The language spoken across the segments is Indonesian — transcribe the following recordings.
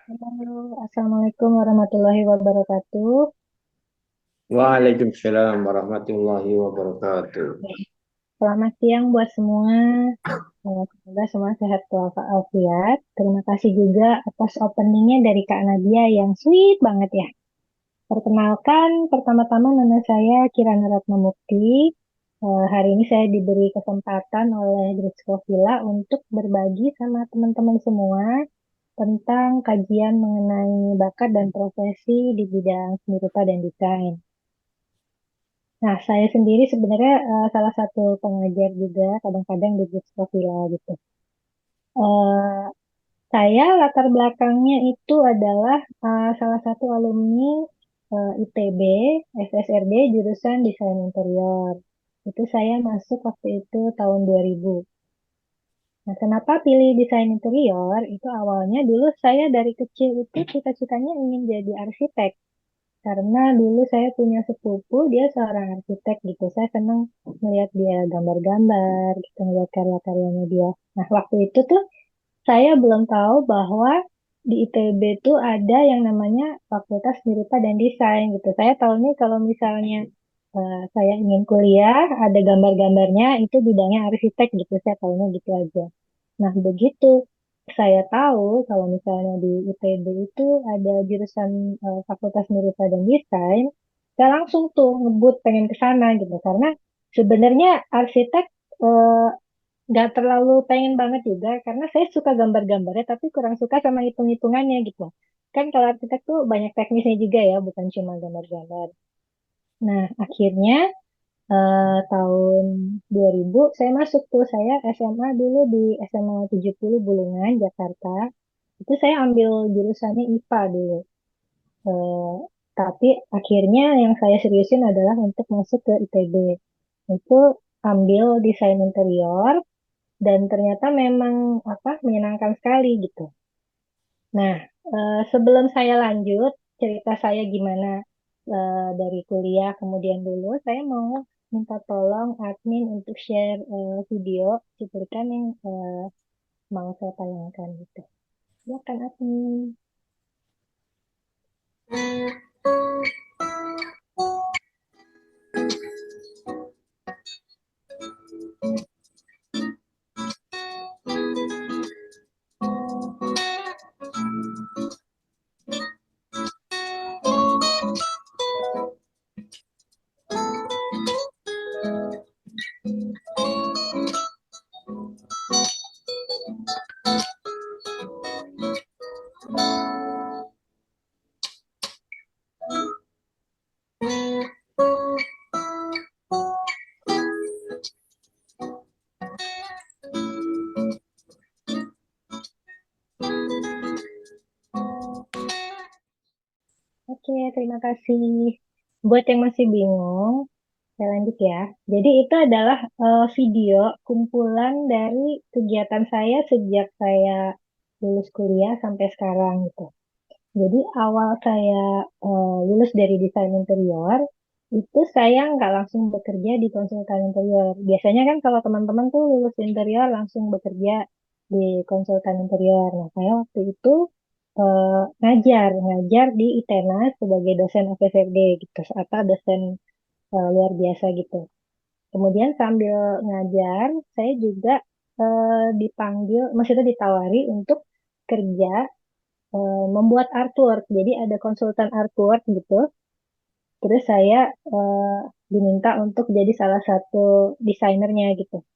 Halo, Assalamualaikum warahmatullahi wabarakatuh. Waalaikumsalam warahmatullahi wabarakatuh. Selamat siang buat semua. Semoga semua sehat walafiat. Terima kasih juga atas openingnya dari Kak Nadia yang sweet banget ya. Perkenalkan, pertama-tama nama saya Kirana Ratnamukti. Hari ini saya diberi kesempatan oleh Driskofila untuk berbagi sama teman-teman semua tentang kajian mengenai bakat dan profesi di bidang seni rupa dan desain. Nah, saya sendiri sebenarnya salah satu pengajar juga kadang-kadang di Villa gitu. Eh, saya latar belakangnya itu adalah salah satu alumni ITB, FSRD jurusan Desain Interior. Itu saya masuk waktu itu tahun 2000. Nah, kenapa pilih desain interior? Itu awalnya dulu saya dari kecil itu cita-citanya ingin jadi arsitek. Karena dulu saya punya sepupu, dia seorang arsitek gitu. Saya senang melihat dia gambar-gambar, gitu, melihat karya-karyanya dia. Nah, waktu itu tuh saya belum tahu bahwa di ITB tuh ada yang namanya Fakultas Seni Rupa dan Desain gitu. Saya tahunya kalau misalnya saya ingin kuliah, ada gambar-gambarnya, itu bidangnya arsitek gitu. Saya tahunya gitu aja. Nah, begitu saya tahu kalau misalnya di ITB itu ada jurusan Fakultas Seni Rupa dan Desain, saya langsung tuh ngebut pengen ke sana gitu. Karena sebenarnya arsitek eh, nggak terlalu pengen banget juga, karena saya suka gambar-gambarnya, tapi kurang suka sama hitung-hitungannya gitu. Kan kalau arsitek tuh banyak teknisnya juga ya, bukan cuma gambar-gambar. Nah, akhirnya tahun 2000 saya masuk tuh, saya SMA dulu di SMA 70 Bulungan, Jakarta. Itu saya ambil jurusannya IPA dulu. Eh, tapi akhirnya yang saya seriusin adalah untuk masuk ke ITB. Itu ambil desain interior dan ternyata memang apa menyenangkan sekali gitu. Nah, sebelum saya lanjut cerita saya gimana dari kuliah kemudian dulu, saya mau minta tolong admin untuk share video cuplikan yang mau saya tayangkan gitu. Ya kan admin. Oke, terima kasih. Buat yang masih bingung, saya lanjut ya. Jadi itu adalah video kumpulan dari kegiatan saya sejak saya lulus kuliah sampai sekarang gitu. Jadi awal saya lulus dari desain interior, itu saya nggak langsung bekerja di konsultan interior. Biasanya kan kalau teman-teman tuh lulus interior langsung bekerja di konsultan interior. Nah, saya waktu itu ngajar di ITENAS sebagai dosen FSRD gitu, atau dosen luar biasa gitu. Kemudian sambil ngajar, saya juga dipanggil, maksudnya ditawari untuk kerja membuat artwork. Jadi ada konsultan artwork gitu. Terus saya eh, diminta untuk jadi salah satu desainernya gitu.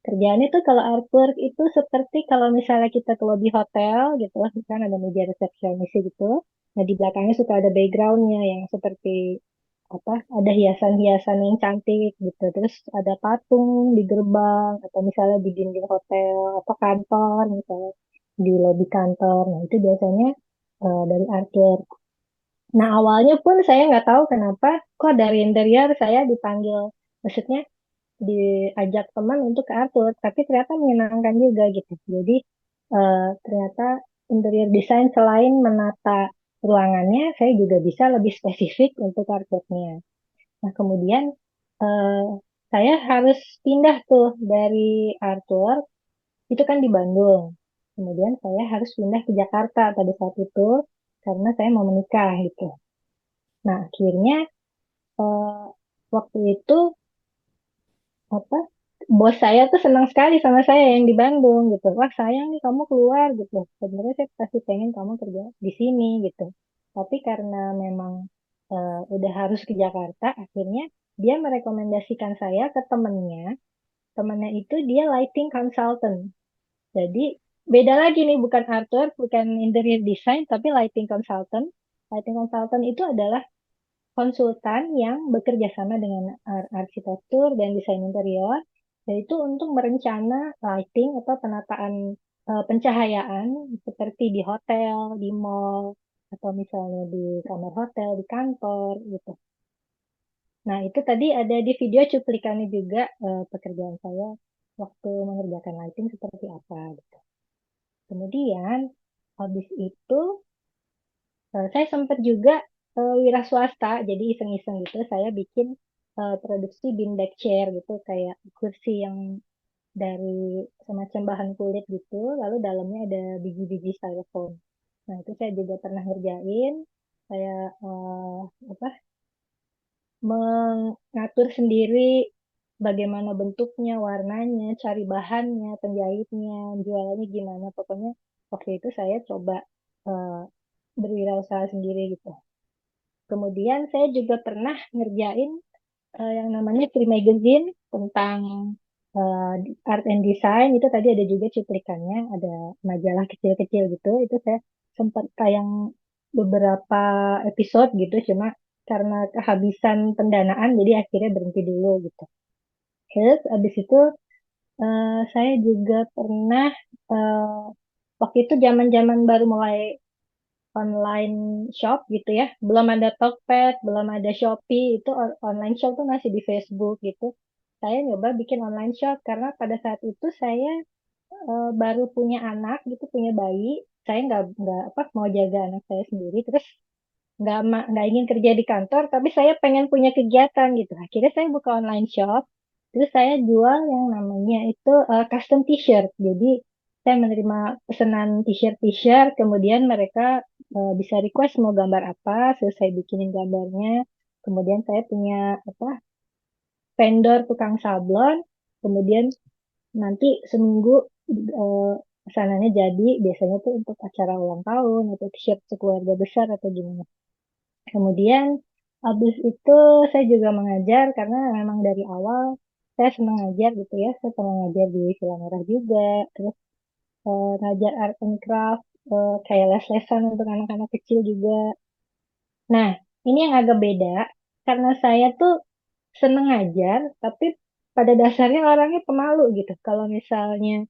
Kerjaannya tuh kalau artwork itu seperti kalau misalnya kita ke lobby hotel gitu, kan ada meja resepsionis gitu. Nah, di belakangnya suka ada backgroundnya yang seperti apa? Ada hiasan-hiasan yang cantik gitu. Terus ada patung di gerbang atau misalnya di dinding hotel atau kantor misalnya di lobi kantor. Nah, itu biasanya dari artwork. Nah, awalnya pun saya nggak tahu kenapa kok dari interior saya dipanggil, maksudnya diajak teman untuk ke artwork, tapi ternyata menyenangkan juga gitu. Jadi ternyata interior design selain menata ruangannya, saya juga bisa lebih spesifik untuk artworknya. Nah, kemudian eh, saya harus pindah tuh dari artwork, itu kan di Bandung. Kemudian saya harus pindah ke Jakarta pada saat itu karena saya mau menikah gitu. Nah, akhirnya eh, waktu itu apa bos saya tuh senang sekali sama saya yang di Bandung gitu. Wah, sayang nih kamu keluar gitu. Sebenarnya saya pasti pengen kamu kerja di sini gitu. Tapi karena memang udah harus ke Jakarta, akhirnya dia merekomendasikan saya ke temennya. Temennya itu dia lighting consultant. Jadi beda lagi nih, bukan artwork, bukan interior design, tapi lighting consultant. Lighting consultant itu adalah konsultan yang bekerja sama dengan arsitektur dan desain interior, yaitu untuk merencana lighting atau penataan pencahayaan seperti di hotel, di mall, atau misalnya di kamar hotel, di kantor gitu. Nah, itu tadi ada di video cuplikannya juga pekerjaan saya waktu mengerjakan lighting seperti apa gitu. Kemudian habis itu saya sempat juga wira swasta, jadi iseng-iseng gitu saya bikin produksi beanbag chair gitu, kayak kursi yang dari semacam bahan kulit gitu, lalu dalamnya ada biji-biji styrofoam. Nah, itu saya juga pernah ngerjain. Saya apa mengatur sendiri bagaimana bentuknya, warnanya, cari bahannya, penjahitnya, jualannya gimana. Pokoknya waktu itu saya coba eh, berwirausaha sendiri gitu. Kemudian saya juga pernah ngerjain yang namanya free magazine tentang eh, art and design. Itu tadi ada juga cuplikannya, ada majalah kecil-kecil gitu. Itu saya sempat tayang beberapa episode gitu, cuma karena kehabisan pendanaan jadi akhirnya berhenti dulu gitu. Terus abis itu saya juga pernah eh, waktu itu zaman-zaman baru mulai online shop gitu ya. Belum ada Tokped, belum ada Shopee, itu online shop tuh masih di Facebook gitu. Saya nyoba bikin online shop karena pada saat itu saya baru punya anak gitu, punya bayi. Saya nggak apa mau jaga anak saya sendiri, terus nggak ingin kerja di kantor, tapi saya pengen punya kegiatan gitu. Akhirnya saya buka online shop, terus saya jual yang namanya itu custom t-shirt. Jadi saya menerima pesanan t-shirt, kemudian mereka bisa request mau gambar apa, terus saya bikinin gambarnya. Kemudian saya punya apa vendor tukang sablon, kemudian nanti seminggu eh, pesanannya jadi, biasanya tuh untuk acara ulang tahun atau t-shirt sekeluarga besar atau gimana. Kemudian habis itu saya juga mengajar karena memang dari awal saya senang ngajar gitu ya. Saya pernah ngajar di Villa Merah juga, terus ngajar art and craft, kayak les-lesan untuk anak-anak kecil juga. Nah, ini yang agak beda karena saya tuh seneng ngajar, tapi pada dasarnya orangnya pemalu gitu. Kalau misalnya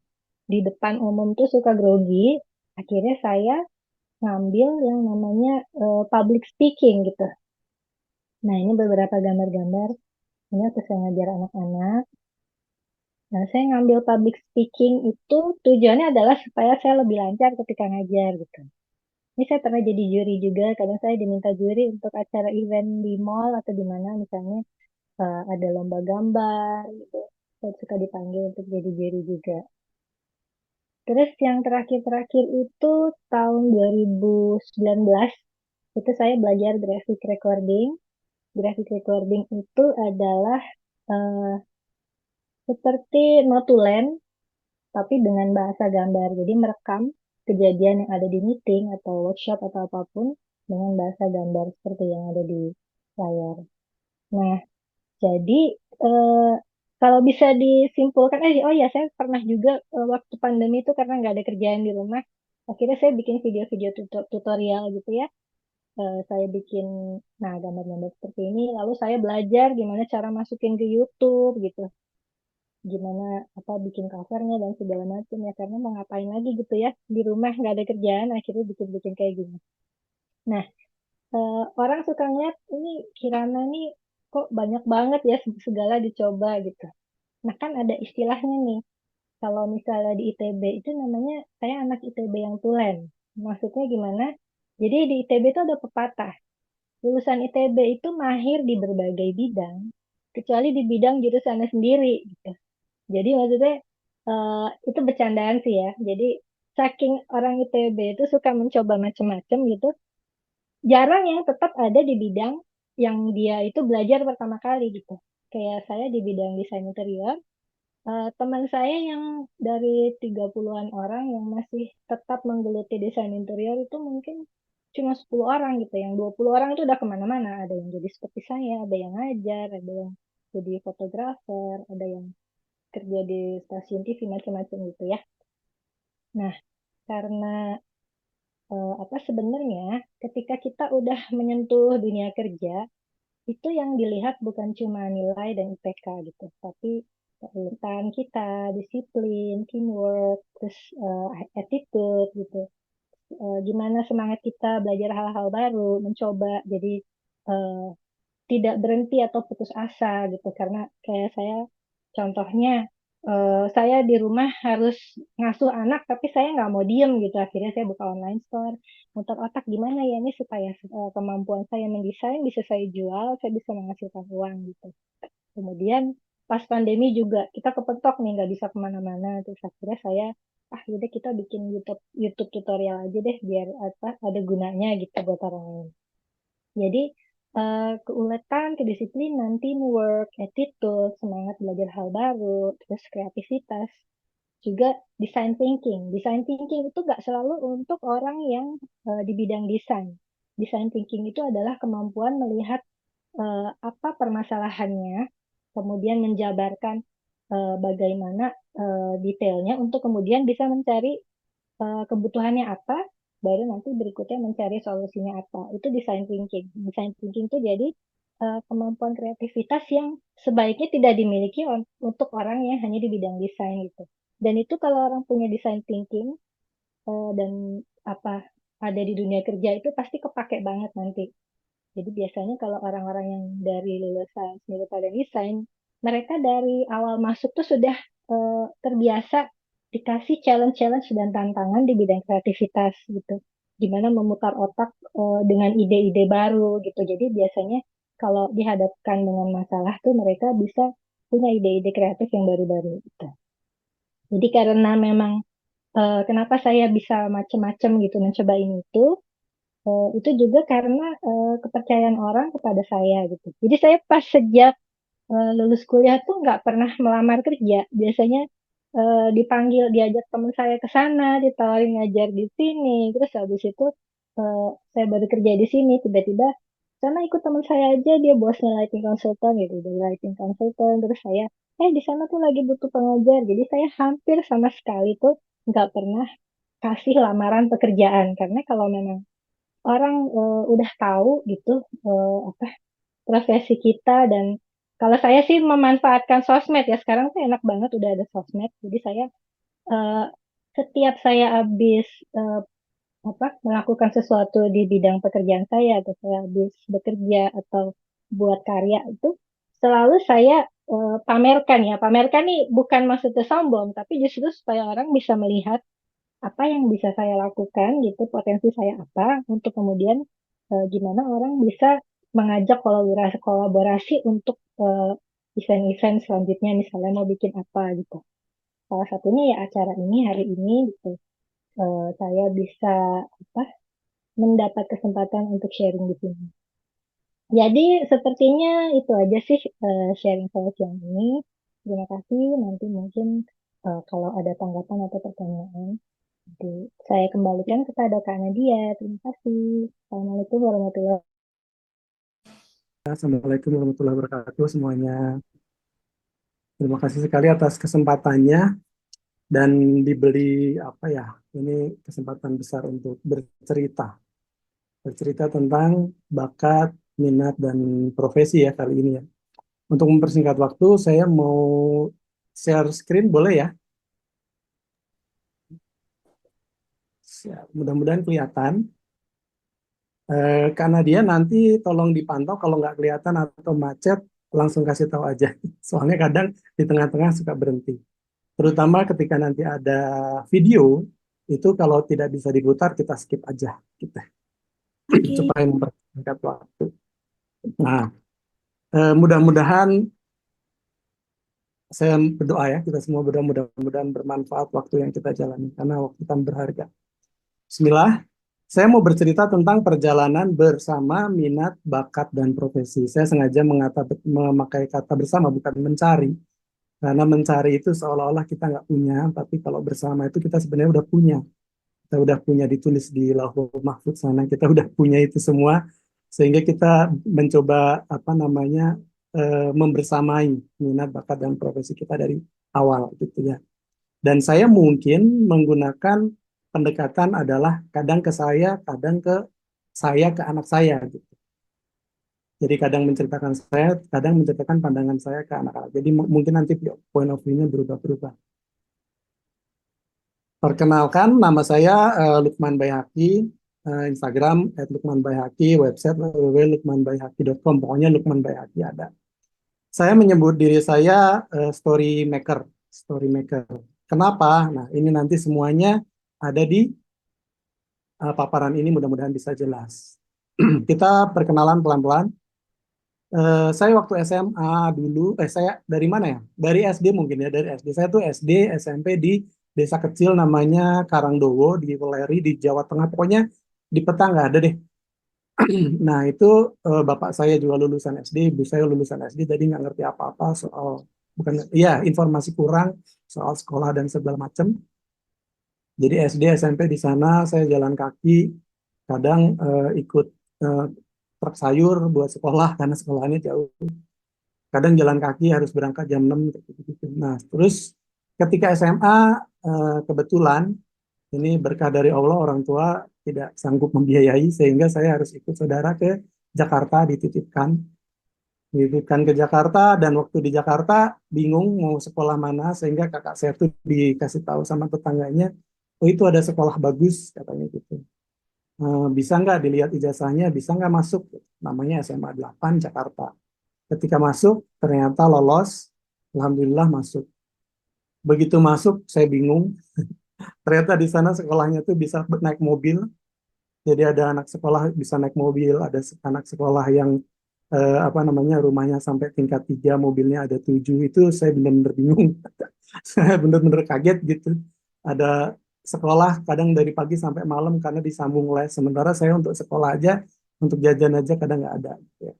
di depan umum tuh suka grogi, akhirnya saya ngambil yang namanya public speaking gitu. Nah, ini beberapa gambar-gambar. Ini waktu saya ngajar anak-anak. Nah, saya ngambil public speaking itu tujuannya adalah supaya saya lebih lancar ketika ngajar gitu. Ini saya pernah jadi juri juga, kadang saya diminta juri untuk acara event di mall atau di mana misalnya ada lomba gambar gitu. Saya suka dipanggil untuk jadi juri juga. Terus yang terakhir-terakhir itu tahun 2019 itu saya belajar graphic recording. Graphic recording itu adalah eh, seperti notulen tapi dengan bahasa gambar. Jadi merekam kejadian yang ada di meeting atau workshop atau apapun dengan bahasa gambar seperti yang ada di layar. Nah, jadi eh, kalau bisa disimpulkan, oh ya saya pernah juga waktu pandemi itu karena nggak ada kerjaan di rumah, akhirnya saya bikin video-video tutorial gitu ya. Saya bikin, nah gambar-gambar seperti ini, lalu saya belajar gimana cara masukin ke YouTube gitu, gimana apa bikin covernya dan segala macam ya, karena mau ngapain lagi gitu ya di rumah nggak ada kerjaan, akhirnya bikin-bikin kayak gini. Nah, orang suka ngeliat ini Kirana nih kok banyak banget ya segala dicoba gitu. Nah, kan ada istilahnya nih, kalau misalnya di ITB itu namanya, saya anak ITB yang tulen. Maksudnya gimana? Jadi di ITB itu ada pepatah, lulusan ITB itu mahir di berbagai bidang kecuali di bidang jurusannya sendiri gitu. Jadi maksudnya itu bercandaan sih ya. Jadi saking orang ITB itu suka mencoba macam-macam gitu, jarang yang tetap ada di bidang yang dia itu belajar pertama kali gitu. Kayak saya di bidang desain interior, teman saya yang dari 30-an orang yang masih tetap menggeluti desain interior itu mungkin cuma 10 orang gitu. Yang 20 orang itu udah kemana-mana. Ada yang jadi seperti saya, ada yang ngajar, ada yang jadi fotografer, ada yang kerja di stasiun TV, macam-macam gitu ya. Nah, karena apa sebenarnya ketika kita udah menyentuh dunia kerja, itu yang dilihat bukan cuma nilai dan IPK gitu, tapi keuletan kita, disiplin, teamwork, terus attitude gitu. Gimana semangat kita belajar hal-hal baru, mencoba, jadi eh, tidak berhenti atau putus asa gitu. Karena kayak saya, contohnya, saya di rumah harus ngasuh anak, tapi saya nggak mau diem gitu. Akhirnya saya buka online store, muter otak gimana ya ini supaya kemampuan saya mendesain bisa saya jual, saya bisa menghasilkan uang gitu. Kemudian pas pandemi juga kita kepentok nih nggak bisa kemana-mana. Terus akhirnya saya, yaudah kita bikin YouTube YouTube tutorial aja deh biar apa ada gunanya gitu buat orang lain. Jadi keuletan, kedisiplinan, teamwork, attitude, semangat belajar hal baru, terus kreativitas, juga design thinking. Design thinking itu nggak selalu untuk orang yang di bidang desain. Design thinking itu adalah kemampuan melihat apa permasalahannya, kemudian menjabarkan bagaimana detailnya untuk kemudian bisa mencari kebutuhannya apa, baru nanti berikutnya mencari solusinya apa. Itu design thinking. Design thinking itu jadi kemampuan kreativitas yang sebaiknya tidak dimiliki untuk orang yang hanya di bidang desain gitu. Dan itu kalau orang punya design thinking dan apa ada di dunia kerja itu pasti kepake banget nanti. Jadi biasanya kalau orang-orang yang dari lulusan seni rupa dan desain, mereka dari awal masuk tuh sudah terbiasa dikasih challenge-challenge dan tantangan di bidang kreativitas gitu. Gimana memutar otak dengan ide-ide baru gitu. Jadi biasanya kalau dihadapkan dengan masalah tuh mereka bisa punya ide-ide kreatif yang baru-baru gitu. Jadi karena memang kenapa saya bisa macam-macam gitu mencoba ini itu juga karena kepercayaan orang kepada saya gitu. Jadi saya pas sejak lulus kuliah tuh nggak pernah melamar kerja. Biasanya dipanggil, diajak teman saya ke sana, ditawarin ngajar di sini. Terus habis itu eh, saya baru kerja di sini. Tiba-tiba sana ikut teman saya aja, dia bosnya lighting consultant gitu, udah lighting consultant. Terus saya, di sana tuh lagi butuh pengajar. Jadi saya hampir sama sekali tuh nggak pernah kasih lamaran pekerjaan karena kalau memang orang udah tahu gitu apa profesi kita. Dan kalau saya sih memanfaatkan sosmed ya, sekarang tuh enak banget udah ada sosmed. Jadi saya eh, setiap saya habis eh, apa melakukan sesuatu di bidang pekerjaan saya atau saya habis bekerja atau buat karya itu selalu saya pamerkan ya. Pamerkan nih bukan maksudnya sombong, tapi justru supaya orang bisa melihat apa yang bisa saya lakukan gitu, potensi saya apa, untuk kemudian gimana orang bisa mengajak kolaborasi kolaborasi untuk event-event selanjutnya, misalnya mau bikin apa gitu. Salah satunya ya acara ini hari ini gitu. Saya bisa apa mendapat kesempatan untuk sharing di sini. Jadi sepertinya itu aja sih sharing saya siang ini. Terima kasih. Nanti mungkin kalau ada tanggapan atau pertanyaan, jadi, saya kembalikan kepada Kak Nadia. Terima kasih. Assalamualaikum warahmatullahi wabarakatuh. Assalamualaikum warahmatullahi wabarakatuh semuanya. Terima kasih sekali atas kesempatannya dan diberi apa ya, ini kesempatan besar untuk bercerita tentang bakat, minat dan profesi ya kali ini ya. Untuk mempersingkat waktu, saya mau share screen boleh ya? Mudah-mudahan kelihatan. Karena dia nanti tolong dipantau kalau nggak kelihatan atau macet langsung kasih tahu aja. Soalnya kadang di tengah-tengah suka berhenti. Terutama ketika nanti ada video, itu kalau tidak bisa diputar, kita skip aja. Gitu. Oke. Supaya mempersingkat waktu. Nah, mudah-mudahan saya berdoa ya, kita semua berdoa mudah-mudahan bermanfaat waktu yang kita jalani, karena waktu kan berharga. Bismillah, saya mau bercerita tentang perjalanan bersama minat, bakat, dan profesi. Saya sengaja memakai kata bersama, bukan mencari. Karena mencari itu seolah-olah kita nggak punya, tapi kalau bersama itu kita sebenarnya udah punya. Kita udah punya ditulis di Lauhul Mahfuz sana, kita udah punya itu semua, sehingga kita mencoba apa namanya membersamai minat, bakat, dan profesi kita dari awal gitu ya. Dan saya mungkin menggunakan pendekatan adalah kadang ke saya, ke anak saya gitu. Jadi kadang menceritakan saya, kadang menceritakan pandangan saya ke anak-anak. Jadi mungkin nanti point of view-nya berubah-berubah. Perkenalkan, nama saya Lukman Bayhaqi, Instagram @lukmanbayhaqi, website www.lukmanbayhaqi.com. Pokoknya Lukman Bayhaqi ada. Saya menyebut diri saya story maker, story maker. Kenapa? Nah, ini nanti semuanya ada di paparan ini, mudah-mudahan bisa jelas. Kita perkenalan pelan-pelan. Saya waktu SMA dulu, saya dari mana ya? Dari SD mungkin ya, dari SD. Saya tuh SD, SMP di desa kecil namanya Karangdowo di Weleri di Jawa Tengah. Pokoknya di peta nggak ada deh. Nah itu bapak saya juga lulusan SD, ibu saya lulusan SD, jadi nggak ngerti apa-apa soal, bukan, ya informasi kurang soal sekolah dan segala macam. Jadi SD, SMP di sana saya jalan kaki, kadang ikut eh, truk sayur buat sekolah karena sekolahnya jauh. Kadang jalan kaki harus berangkat jam 6 gitu. Nah, terus ketika SMA kebetulan ini berkah dari Allah, orang tua tidak sanggup membiayai sehingga saya harus ikut saudara ke Jakarta, dititipkan ke Jakarta, dan waktu di Jakarta bingung mau sekolah mana sehingga kakak saya tuh dikasih tahu sama tetangganya, oh itu ada sekolah bagus katanya gitu. Bisa nggak dilihat ijazahnya, bisa nggak masuk, namanya SMA 8 Jakarta. Ketika masuk, ternyata lolos. Alhamdulillah masuk. Begitu masuk, saya bingung. Ternyata di sana sekolahnya tuh bisa naik mobil. Jadi ada anak sekolah bisa naik mobil, ada anak sekolah yang apa namanya rumahnya sampai tingkat 3, mobilnya ada 7. Itu saya benar-benar bingung. Saya benar-benar kaget gitu. Ada sekolah kadang dari pagi sampai malam karena disambung les. Sementara saya untuk sekolah aja, untuk jajan aja kadang nggak ada. Ya.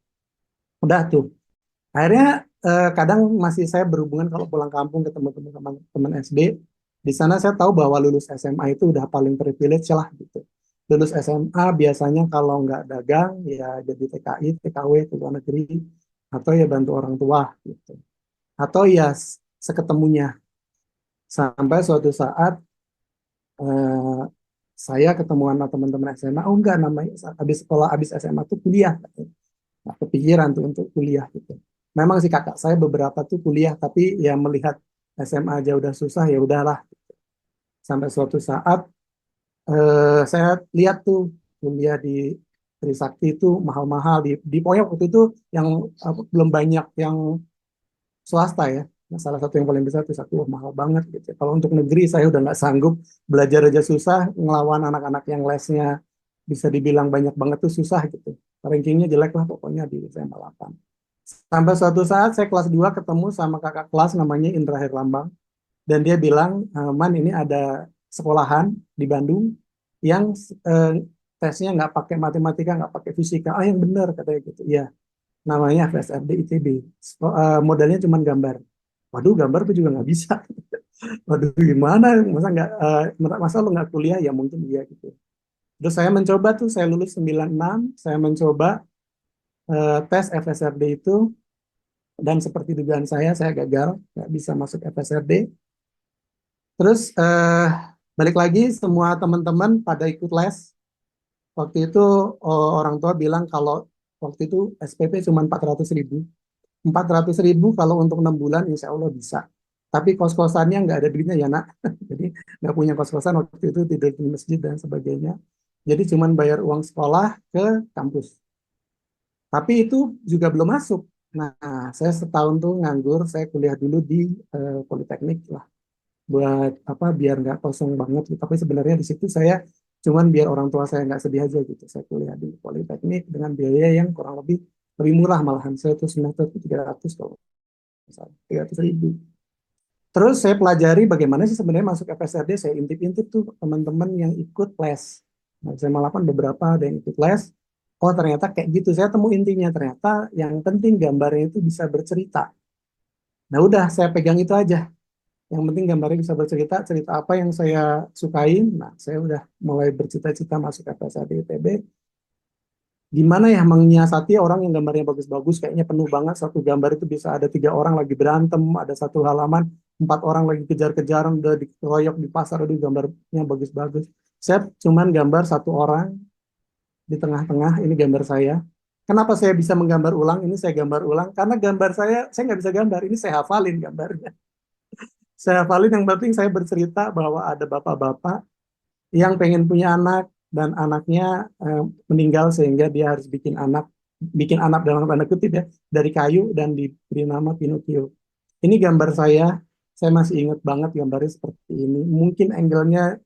Udah tuh. Akhirnya kadang masih saya berhubungan kalau pulang kampung ketemu teman-teman SD. Di sana saya tahu bahwa lulus SMA itu udah paling privilege lah gitu. Lulus SMA biasanya kalau nggak dagang ya jadi TKI, TKW ke luar negeri, atau ya bantu orang tua gitu. Atau ya seketemunya. Sampai suatu saat eh, saya ketemu sama teman-teman SMA, oh enggak, namanya habis sekolah, habis SMA tuh kuliah. Nah, kepikiran tuh untuk kuliah gitu. Memang sih kakak saya beberapa tuh kuliah, tapi ya melihat SMA aja udah susah, ya udahlah. Sampai suatu saat saya lihat tuh kuliah di Trisakti itu mahal-mahal, di pokoknya waktu itu yang belum banyak yang swasta ya. Nah, salah satu yang paling besar Trisakti, wah mahal banget gitu. Kalau untuk negeri saya udah nggak sanggup, belajar aja susah, ngelawan anak-anak yang lesnya bisa dibilang banyak banget tuh susah gitu. Rankingnya jelek lah pokoknya di SMA 8. Sampai suatu saat saya kelas 2 ketemu sama kakak kelas namanya Indra Herlambang, dan dia bilang, Man ini ada sekolahan di Bandung yang eh, tesnya nggak pakai matematika, nggak pakai fisika. Ah yang benar katanya gitu. Iya, namanya FSRD ITB. Modalnya cuma gambar. Waduh, gambar tuh juga nggak bisa. Waduh, gimana? Masa nggak, masa lo nggak kuliah? Ya mungkin iya gitu. Terus saya mencoba tuh, saya lulus 96, saya mencoba tes FSRD itu, dan seperti dugaan saya gagal, nggak bisa masuk FSRD. Terus balik lagi, semua teman-teman pada ikut les. Waktu itu orang tua bilang kalau waktu itu SPP cuma 400.000. 400.000 kalau untuk 6 bulan insya Allah bisa. Tapi kos-kosannya nggak ada duitnya ya nak. Jadi nggak punya kos-kosan waktu itu, tidur di masjid dan sebagainya. Jadi cuma bayar uang sekolah ke kampus. Tapi itu juga belum masuk. Nah, saya setahun tuh nganggur, saya kuliah dulu di Politeknik lah, buat apa, biar nggak kosong banget. Tapi sebenarnya di situ saya cuman biar orang tua saya nggak sedih aja gitu. Saya kuliah di Politeknik dengan biaya yang kurang lebih murah malahan. Saya tuh semester 300 kalau nggak salah, 300.000. Terus saya pelajari bagaimana sih sebenarnya masuk FSRD, saya intip-intip tuh teman-teman yang ikut les. Nah, saya malapan beberapa ada yang ikut les. Oh ternyata kayak gitu, saya temu intinya ternyata yang penting gambarnya itu bisa bercerita. Nah udah saya pegang itu aja. Yang penting gambarnya bisa bercerita, cerita apa yang saya sukain. Nah saya udah mulai bercita-cita masuk FSRD ITB. Gimana ya menyiasati orang yang gambarnya bagus-bagus, kayaknya penuh banget satu gambar itu bisa ada 3 orang lagi berantem, ada satu halaman 4 orang lagi kejar-kejaran, udah dikeroyok di pasar, udah gambarnya bagus-bagus. Saya cuman gambar satu orang di tengah-tengah, ini gambar saya. Kenapa saya bisa menggambar ulang? Ini saya gambar ulang karena gambar saya nggak bisa gambar, ini saya hafalin gambarnya. Saya hafalin, yang penting saya bercerita bahwa ada bapak-bapak yang pengen punya anak dan anaknya meninggal sehingga dia harus bikin anak dalam tanda kutip ya dari kayu dan diberi nama Pinocchio. Ini gambar saya masih ingat banget gambarnya seperti ini. Mungkin angle-nya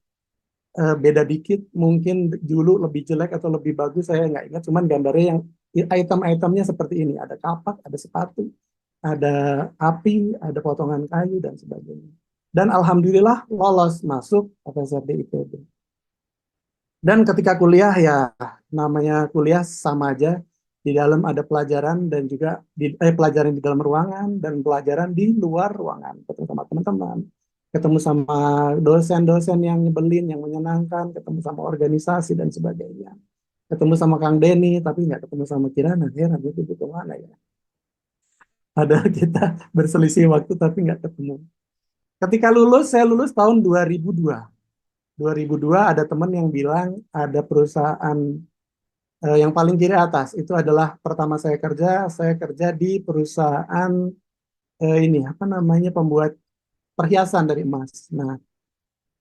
beda dikit, mungkin dulu lebih jelek atau lebih bagus saya nggak ingat. Cuman gambarnya yang item-itemnya seperti ini, ada kapak, ada sepatu, ada api, ada potongan kayu dan sebagainya. Dan alhamdulillah lolos masuk FSRD ITB. Dan ketika kuliah ya namanya kuliah sama aja, di dalam ada pelajaran dan juga pelajaran di dalam ruangan dan pelajaran di luar ruangan, ketemu sama teman-teman, ketemu sama dosen-dosen yang nyebelin, yang menyenangkan, ketemu sama organisasi dan sebagainya. Ketemu sama Kang Denny tapi nggak ketemu sama Kirana, heran itu mana ya. Ada kita berselisih waktu tapi nggak ketemu. Ketika lulus, saya lulus tahun 2002. 2002 ada teman yang bilang ada perusahaan yang paling kiri atas itu adalah pertama saya kerja di perusahaan ini apa namanya pembuat perhiasan dari emas. Nah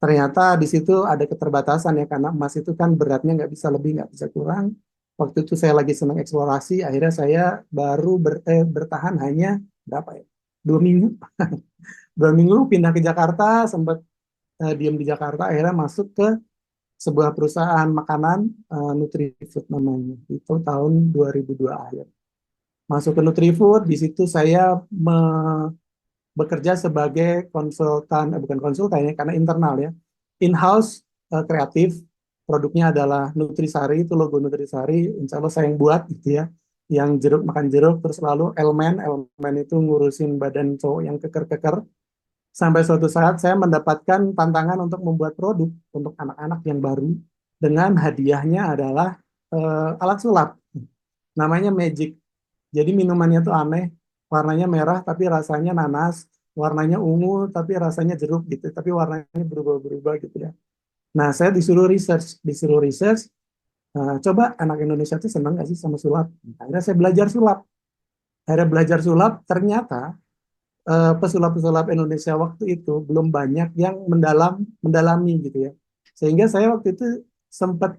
ternyata di situ ada keterbatasan ya karena emas itu kan beratnya nggak bisa lebih nggak bisa kurang. Waktu itu saya lagi senang eksplorasi, akhirnya saya baru bertahan hanya berapa ya 2 minggu. 2 minggu pindah ke Jakarta, sempat diem di Jakarta, akhirnya masuk ke sebuah perusahaan makanan Nutrifood namanya. Itu tahun 2002 akhir. Masuk ke Nutrifood, di situ saya bekerja sebagai konsultan, bukan konsultan ya, karena internal ya. In-house kreatif, produknya adalah Nutrisari, itu logo Nutrisari, insya Allah saya yang buat gitu ya. Yang jeruk makan jeruk, terus lalu Elmen itu ngurusin badan cowok yang keker-keker. Sampai suatu saat saya mendapatkan tantangan untuk membuat produk untuk anak-anak yang baru dengan hadiahnya adalah alat sulap. Namanya Magic. Jadi minumannya tuh aneh, warnanya merah tapi rasanya nanas, warnanya ungu tapi rasanya jeruk gitu, tapi warnanya berubah-berubah gitu ya. Nah, saya disuruh research, coba anak Indonesia tuh senang nggak sih sama sulap? Akhirnya saya belajar sulap. Akhirnya belajar sulap, ternyata pesulap-pesulap Indonesia waktu itu belum banyak yang mendalami gitu ya. Sehingga saya waktu itu sempat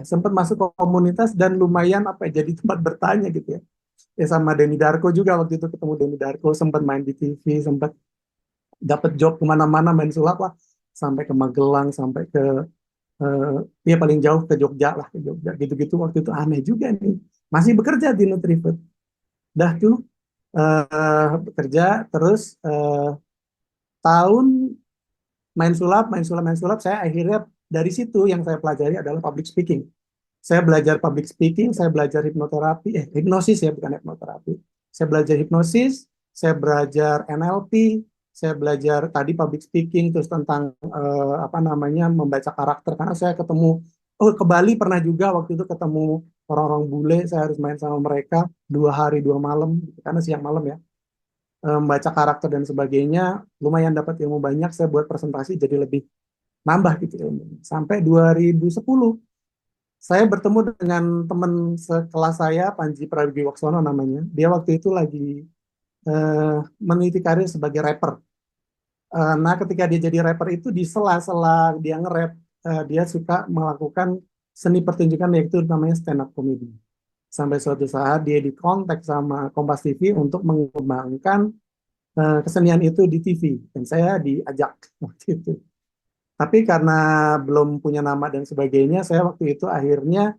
sempat masuk ke komunitas dan lumayan jadi tempat bertanya gitu ya. Ya sama Denny Darko juga waktu itu ketemu Denny Darko, sempat main di TV, sempat dapat job kemana-mana main sulap lah, sampai ke Magelang, sampai ke ya paling jauh ke Jogja lah, ke Jogja gitu-gitu. Waktu itu aneh juga nih, masih bekerja di Nutrifood. Dah tuh bekerja terus tahun main sulap, saya akhirnya dari situ yang saya pelajari adalah public speaking. Saya belajar public speaking, saya belajar hipnosis ya, bukan hipnoterapi. Saya belajar hipnosis, saya belajar NLP, saya belajar tadi public speaking, terus tentang membaca karakter. Karena saya ketemu, ke Bali pernah juga waktu itu ketemu orang-orang bule, saya harus main sama mereka 2 hari 2 malam, karena siang malam ya. Membaca karakter dan sebagainya, lumayan dapat ilmu banyak, saya buat presentasi jadi lebih nambah gitu ilmu. Sampai 2010 saya bertemu dengan teman sekelas saya, Panji Pragiwaksono namanya. Dia waktu itu lagi meniti karir sebagai rapper. Nah, ketika dia jadi rapper itu di sela-sela dia nge-rap, dia suka melakukan seni pertunjukan yaitu namanya stand up comedy. Sampai suatu saat dia dikontak sama Kompas TV untuk mengembangkan kesenian itu di TV dan saya diajak waktu itu. Tapi karena belum punya nama dan sebagainya, saya waktu itu akhirnya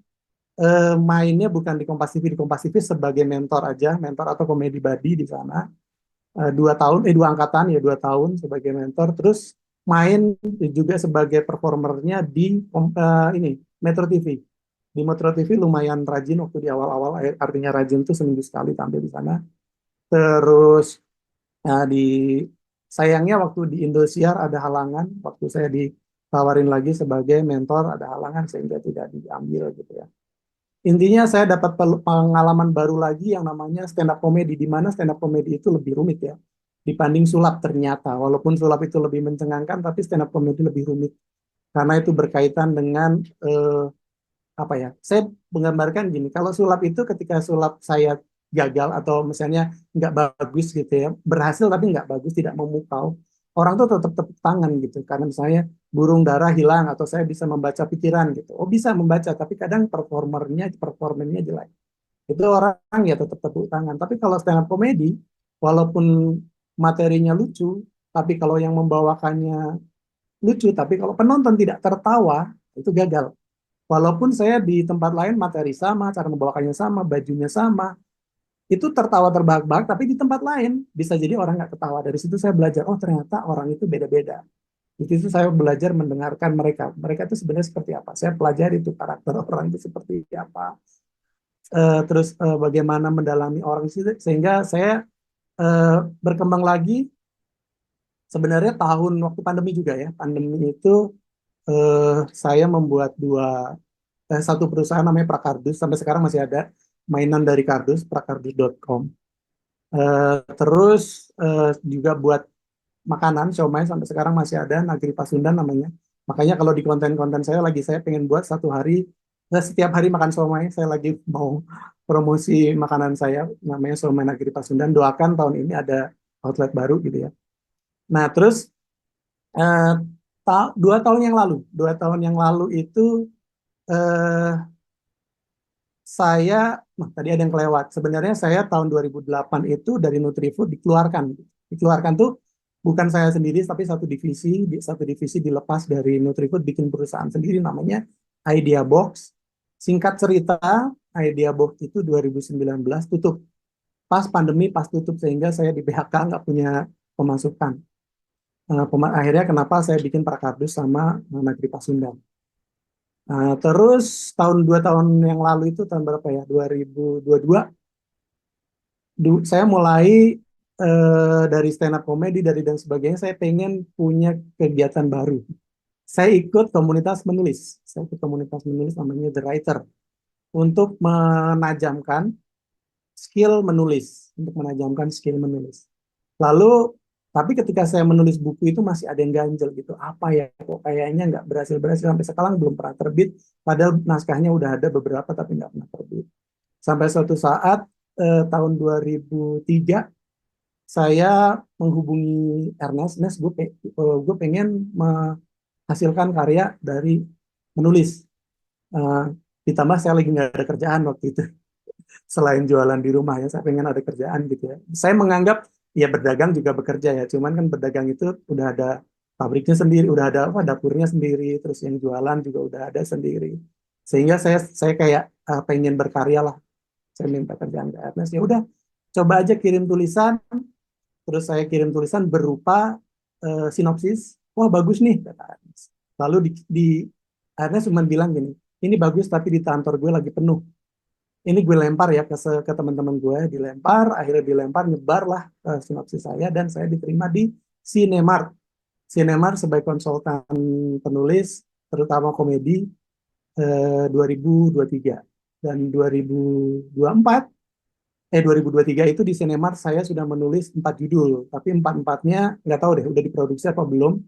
mainnya bukan di Kompas TV sebagai mentor aja, mentor atau komedi buddy di sana. dua angkatan ya, 2 tahun sebagai mentor, terus main juga sebagai performernya di ini Metro TV. Di Metro TV lumayan rajin waktu di awal-awal, artinya rajin tuh seminggu sekali tampil di sana. Terus di sayangnya waktu di Indosiar ada halangan, waktu saya ditawarin lagi sebagai mentor ada halangan sehingga tidak diambil gitu ya. Intinya saya dapat pengalaman baru lagi yang namanya stand up comedy, di mana stand up comedy itu lebih rumit ya dibanding sulap ternyata. Walaupun sulap itu lebih mencengangkan, tapi stand up comedy lebih rumit karena itu berkaitan dengan apa ya? Saya menggambarkan gini, kalau sulap itu ketika sulap saya gagal atau misalnya nggak bagus gitu ya, berhasil tapi nggak bagus, tidak memukau, orang tuh tetap tepuk tangan gitu. Karena misalnya burung dara hilang atau saya bisa membaca pikiran gitu. Oh bisa membaca, tapi kadang performernya jelek. Itu orang ya tetap tepuk tangan. Tapi kalau stand up comedy, walaupun materinya lucu, tapi kalau yang membawakannya lucu, tapi kalau penonton tidak tertawa, itu gagal. Walaupun saya di tempat lain materi sama, cara membawakannya sama, bajunya sama, itu tertawa terbahak-bahak, tapi di tempat lain bisa jadi orang nggak ketawa. Dari situ saya belajar, oh ternyata orang itu beda-beda. Di situ saya belajar mendengarkan mereka. Mereka itu sebenarnya seperti apa. Saya pelajari itu karakter orang itu seperti apa. Terus bagaimana mendalami orang itu, sehingga saya eh, berkembang lagi. Sebenarnya tahun waktu pandemi juga ya. Pandemi itu saya membuat satu perusahaan namanya Prakardus, sampai sekarang masih ada mainan dari kardus, prakardus.com. Terus juga buat makanan, siomay sampai sekarang masih ada, Nagri Pasundan namanya. Makanya kalau di konten-konten saya pengen buat satu hari, setiap hari makan siomay, saya lagi mau promosi makanan saya, namanya siomay Nagri Pasundan. Doakan tahun ini ada outlet baru gitu ya. Nah terus eh, 2 tahun yang lalu itu eh, saya, nah tadi ada yang kelewat. Sebenarnya saya tahun 2008 itu dari Nutrifood dikeluarkan. Dikeluarkan tuh bukan saya sendiri, tapi satu divisi dilepas dari Nutrifood, bikin perusahaan sendiri namanya Idea Box. Singkat cerita, Idea Box itu 2019 tutup. Pas pandemi, pas tutup, sehingga saya di PHK nggak punya pemasukan. Akhirnya kenapa saya bikin Prakardus sama Negeri Pasundan. Terus 2 tahun yang lalu itu tahun berapa ya? 2022 saya mulai dari stand up comedy dari dan sebagainya, saya pengen punya kegiatan baru. Saya ikut komunitas menulis. Saya ikut komunitas menulis namanya The Writer untuk menajamkan skill menulis. Lalu tapi ketika saya menulis buku itu masih ada yang ganjel gitu. Apa ya, kok kayaknya nggak berhasil sampai sekarang belum pernah terbit. Padahal naskahnya udah ada beberapa tapi nggak pernah terbit. Sampai suatu saat tahun 2003 saya menghubungi Ernest. Gue pengen menghasilkan karya dari menulis. Eh, Ditambah saya lagi nggak ada kerjaan waktu itu. Selain jualan di rumah ya, saya pengen ada kerjaan gitu ya. Saya menganggap ya berdagang juga bekerja ya, cuman kan berdagang itu udah ada pabriknya sendiri, udah ada apa dapurnya sendiri, terus yang jualan juga udah ada sendiri. Sehingga saya kayak pengen berkarya lah. Saya minta kerjaan ke Ernest, ya udah coba aja kirim tulisan, terus saya kirim tulisan berupa sinopsis. Wah bagus nih kata Ernest. Lalu di Ernest cuma bilang gini, ini bagus tapi di kantor gue lagi penuh. Ini gue lempar ya ke teman-teman gue, akhirnya dilempar, nyebar lah sinopsis saya, dan saya diterima di Cinemart. Cinemart sebagai konsultan penulis, terutama komedi, 2023. Dan 2023 itu di Cinemart saya sudah menulis 4 judul, tapi empat-empatnya nggak tahu deh udah diproduksi apa belum.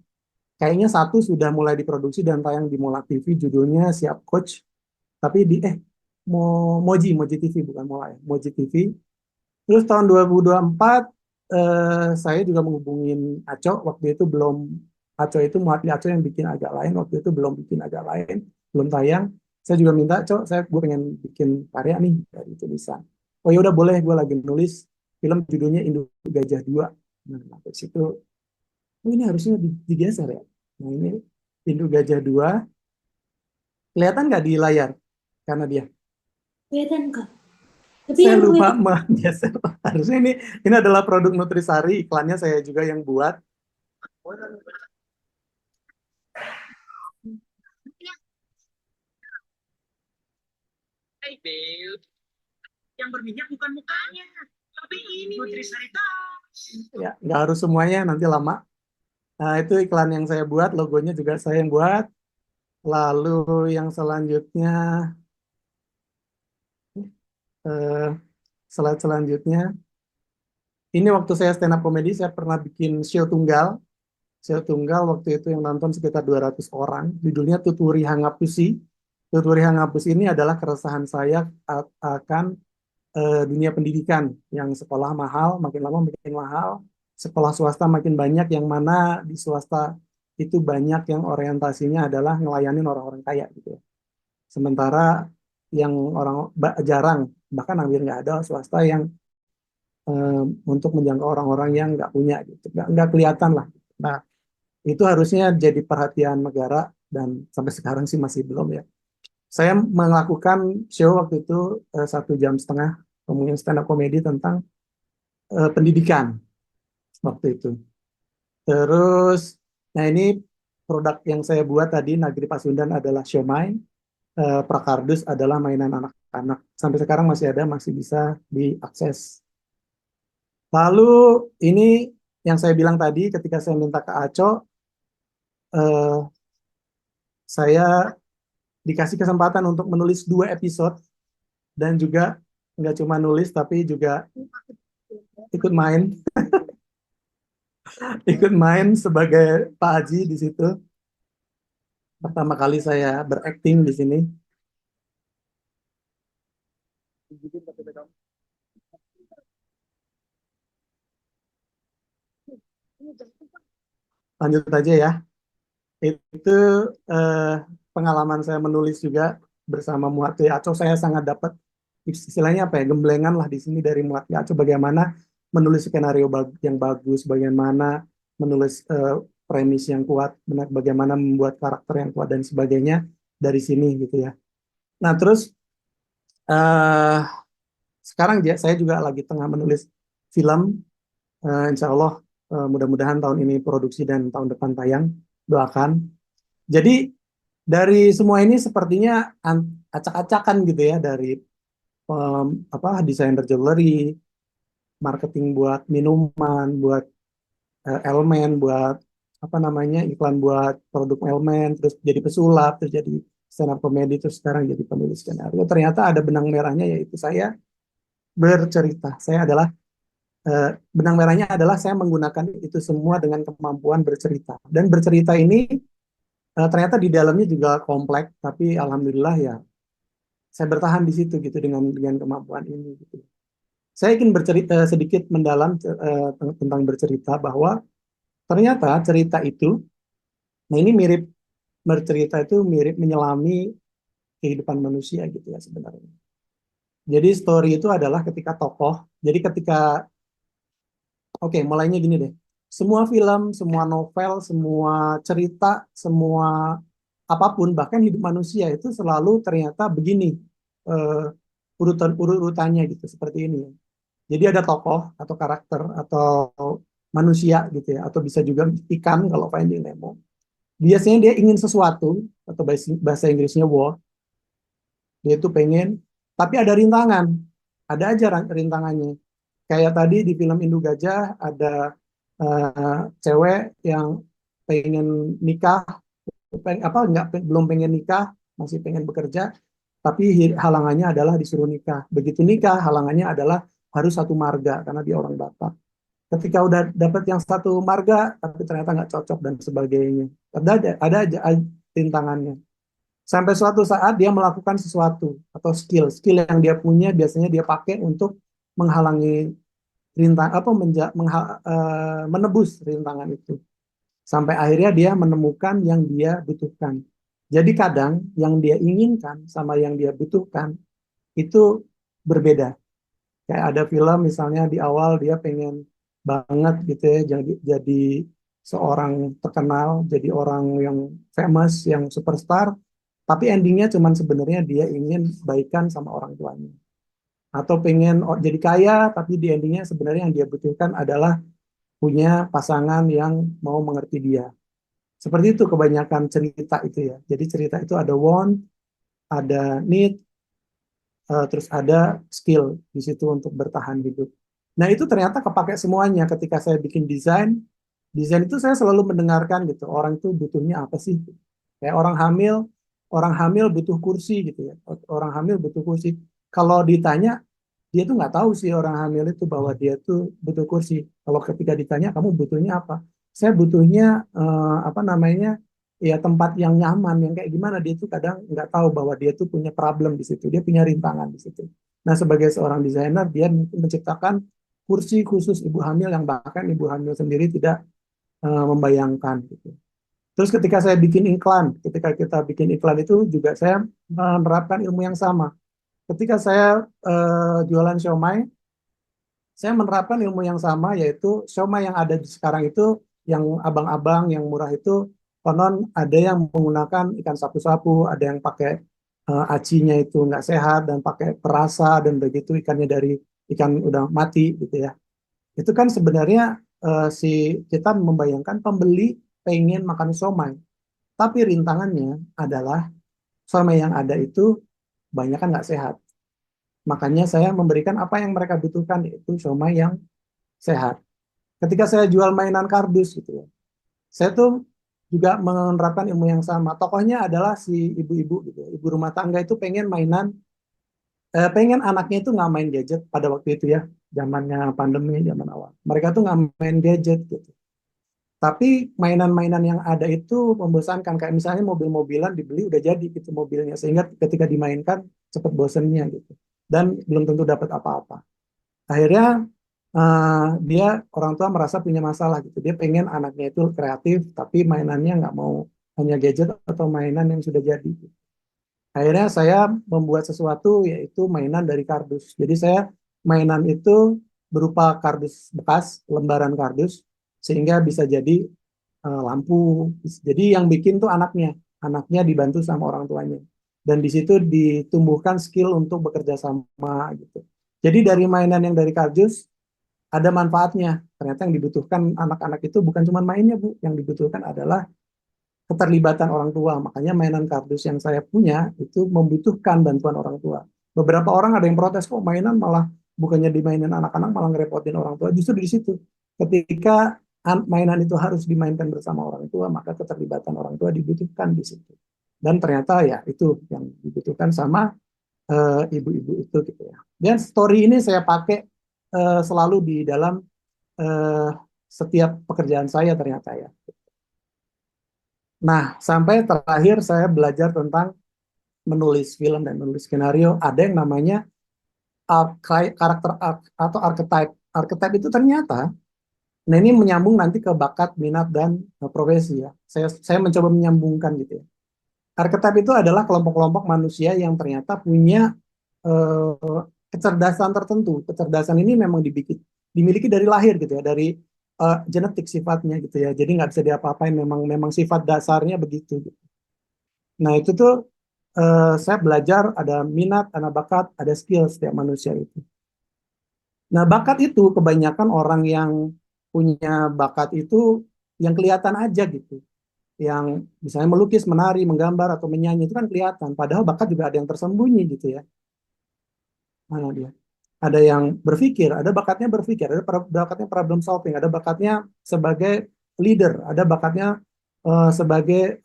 Kayaknya satu sudah mulai diproduksi dan tayang di Mola TV, judulnya Siap Coach. Tapi Moji TV bukan Mola ya, Moji TV. Terus tahun 2024 saya juga menghubungin Aco, waktu itu belum, Aco itu Muatli Aco yang bikin agak lain, waktu itu belum bikin agak lain, belum tayang. Saya juga minta, gue pengen bikin karya nih dari tulisan. Oh ya udah boleh, gue lagi nulis film judulnya Induk Gajah 2. Nah, dari situ, oh ini harusnya digeser ya. Nah ini Induk Gajah 2, kelihatan nggak di layar? Karena dia Kelihatan, Kak. Saya lupa menggeser. Harusnya ini adalah produk Nutrisari, iklannya saya juga yang buat. Yang berminyak bukan mukanya, tapi ini Nutrisari Ya, nggak harus semuanya, nanti lama. Nah, itu iklan yang saya buat, logonya juga saya yang buat. Lalu yang selanjutnya, eh, slide selanjutnya, ini waktu saya stand up comedy, saya pernah bikin show tunggal. Show tunggal waktu itu yang nonton sekitar 200 orang. Judulnya Tuturi Hangapusi. Tuturi Hangapusi ini adalah keresahan saya akan dunia pendidikan, yang sekolah mahal, makin lama makin mahal, sekolah swasta makin banyak, yang mana di swasta itu banyak yang orientasinya adalah ngelayanin orang-orang kaya gitu ya. Sementara yang jarang, bahkan hampir nggak ada swasta yang untuk menjangkau orang-orang yang nggak punya gitu, nggak kelihatan lah. Nah, itu harusnya jadi perhatian negara dan sampai sekarang sih masih belum ya. Saya melakukan show waktu itu 1,5 jam ngomongin stand up comedy tentang pendidikan waktu itu. Terus, nah ini produk yang saya buat tadi, Nagri Pasundan adalah siomay, Prakardus adalah mainan anak-anak. Sampai sekarang masih ada, masih bisa diakses. Lalu ini yang saya bilang tadi, ketika saya minta ke Aco, saya dikasih kesempatan untuk menulis 2 episode, dan juga nggak cuma nulis, tapi juga ikut main. Ikut main sebagai Pak Haji di situ. Pertama kali saya berakting di sini. Lanjut aja ya. Itu eh, pengalaman saya menulis juga bersama Muhati Aco. Saya sangat dapat istilahnya apa ya, gemblengan lah di sini dari Muhati Aco, bagaimana menulis skenario yang bagus, bagaimana menulis premis yang kuat, bagaimana membuat karakter yang kuat dan sebagainya dari sini gitu ya. Nah terus eh, sekarang saya juga lagi tengah menulis film. Insya Allah mudah-mudahan tahun ini produksi dan tahun depan tayang. Doakan. Jadi dari semua ini sepertinya acak-acakan gitu ya, dari desainer jewelry, marketing buat minuman, buat elemen, buat apa namanya, iklan buat produk elemen, terus jadi pesulap, terus jadi stand up comedy, terus sekarang jadi penulis skenario. Ternyata ada benang merahnya, yaitu saya bercerita. Saya adalah benang merahnya adalah saya menggunakan itu semua dengan kemampuan bercerita. Dan bercerita ini ternyata di dalamnya juga kompleks, tapi alhamdulillah ya saya bertahan di situ gitu dengan kemampuan ini gitu. Saya ingin bercerita sedikit mendalam tentang bercerita, bahwa ternyata cerita itu, nah ini mirip, bercerita itu mirip menyelami kehidupan manusia gitu ya sebenarnya. Jadi story itu adalah ketika tokoh, jadi ketika, oke, mulainya gini deh. Semua film, semua novel, semua cerita, semua apapun, bahkan hidup manusia itu selalu ternyata begini urutannya gitu, seperti ini ya. Jadi ada tokoh atau karakter atau manusia gitu ya, atau bisa juga ikan kalau Finding Nemo. Biasanya dia ingin sesuatu, atau bahasa Inggrisnya want, dia itu pengen, tapi ada rintangan, ada aja rintangannya. Kayak tadi di film Indu Gajah ada cewek yang pengen nikah, belum pengen nikah, masih pengen bekerja, tapi halangannya adalah disuruh nikah. Begitu nikah, halangannya adalah harus satu marga karena dia orang Batak. Ketika udah dapat yang satu marga, tapi ternyata nggak cocok dan sebagainya. Ada aja rintangannya. Sampai suatu saat dia melakukan sesuatu atau skill yang dia punya, biasanya dia pakai untuk menghalangi menebus rintangan itu. Sampai akhirnya dia menemukan yang dia butuhkan. Jadi kadang yang dia inginkan sama yang dia butuhkan itu berbeda. Kayak ada film misalnya di awal dia pengen banget gitu ya, jadi seorang terkenal, jadi orang yang famous, yang superstar, tapi endingnya cuman sebenarnya dia ingin baikan sama orang tuanya. atau pengen jadi kaya tapi di endingnya sebenarnya yang dia butuhkan adalah punya pasangan yang mau mengerti dia. Seperti itu kebanyakan cerita itu ya. Jadi cerita itu ada want, ada need, terus ada skill di situ untuk bertahan hidup. Nah itu ternyata kepake semuanya ketika saya bikin desain. Desain itu saya selalu mendengarkan gitu, orang itu butuhnya apa sih? Kayak orang hamil butuh kursi gitu ya. Orang hamil butuh kursi. Kalau ditanya, dia tuh nggak tahu sih orang hamil itu bahwa dia tuh butuh kursi. Kalau ketika ditanya, kamu butuhnya apa? Saya butuhnya apa namanya? Ya tempat yang nyaman, yang kayak gimana dia tuh kadang nggak tahu bahwa dia tuh punya problem di situ, dia punya rintangan di situ. Nah sebagai seorang desainer dia menciptakan kursi khusus ibu hamil yang bahkan ibu hamil sendiri tidak membayangkan gitu. Terus ketika saya bikin iklan, ketika kita bikin iklan itu juga saya menerapkan ilmu yang sama. Ketika saya jualan siomay, saya menerapkan ilmu yang sama, yaitu siomay yang ada sekarang itu, yang abang-abang, yang murah itu, konon ada yang menggunakan ikan sapu-sapu, ada yang pakai acinya itu nggak sehat, dan pakai perasa, dan begitu ikannya dari ikan udah mati gitu ya. Itu kan sebenarnya si kita membayangkan pembeli pengen makan somai, tapi rintangannya adalah somai yang ada itu banyak kan nggak sehat. Makanya saya memberikan apa yang mereka butuhkan, yaitu somai yang sehat. Ketika saya jual mainan kardus gitu ya, saya tuh juga menerapkan ilmu yang sama. Tokohnya adalah si ibu-ibu gitu ya. Ibu rumah tangga itu pengen mainan, pengen anaknya itu nggak main gadget pada waktu itu ya, zamannya pandemi, zaman awal. Mereka tuh nggak main gadget gitu. Tapi mainan-mainan yang ada itu membosankan. Kayak misalnya mobil-mobilan dibeli udah jadi gitu mobilnya. Sehingga ketika dimainkan cepat bosennya gitu. Dan belum tentu dapat apa-apa. Akhirnya dia orang tua merasa punya masalah gitu. Dia pengen anaknya itu kreatif, tapi mainannya nggak mau hanya gadget atau mainan yang sudah jadi. Akhirnya saya membuat sesuatu yaitu mainan dari kardus. Jadi saya mainan itu berupa kardus bekas, lembaran kardus, sehingga bisa jadi lampu. Jadi yang bikin tuh anaknya dibantu sama orang tuanya. Dan di situ ditumbuhkan skill untuk bekerja sama gitu. Jadi dari mainan yang dari kardus ada manfaatnya. Ternyata yang dibutuhkan anak-anak itu bukan cuma mainnya, Bu. Yang dibutuhkan adalah keterlibatan orang tua. Makanya mainan kardus yang saya punya itu membutuhkan bantuan orang tua. Beberapa orang ada yang protes, kok mainan malah bukannya dimainin anak-anak malah ngerepotin orang tua. Justru di situ. Ketika mainan itu harus dimainkan bersama orang tua, maka keterlibatan orang tua dibutuhkan di situ. Dan ternyata ya itu yang dibutuhkan sama ibu-ibu itu gitu ya. Dan story ini saya pakai selalu di dalam uh, setiap pekerjaan saya ternyata ya. Nah, sampai terakhir saya belajar tentang menulis film dan menulis skenario. Ada yang namanya karakter atau archetype. Archetype itu ternyata, nah ini menyambung nanti ke bakat, minat, dan profesi ya. Saya mencoba menyambungkan gitu ya. Archetype itu adalah kelompok-kelompok manusia yang ternyata punya kecerdasan tertentu. Kecerdasan ini memang dimiliki dari lahir gitu ya, dari genetik sifatnya gitu ya. Jadi nggak bisa diapa-apain, memang sifat dasarnya begitu. Gitu. Nah itu tuh saya belajar ada minat, ada bakat, ada skill setiap manusia itu. Nah bakat itu kebanyakan orang yang punya bakat itu yang kelihatan aja gitu. Yang misalnya melukis, menari, menggambar, atau menyanyi itu kan kelihatan. Padahal bakat juga ada yang tersembunyi gitu ya. Mana dia? Ada yang berpikir, ada bakatnya berpikir, ada bakatnya problem solving, ada bakatnya sebagai leader, ada bakatnya sebagai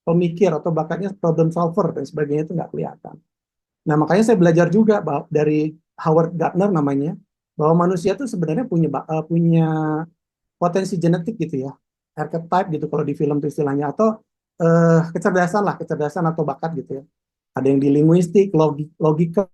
pemikir, atau bakatnya problem solver dan sebagainya itu nggak kelihatan. Nah makanya saya belajar juga dari Howard Gardner namanya, bahwa manusia itu sebenarnya punya potensi genetik gitu ya, archetype gitu kalau di film itu istilahnya, atau kecerdasan atau bakat gitu ya. Ada yang di linguistik, logika,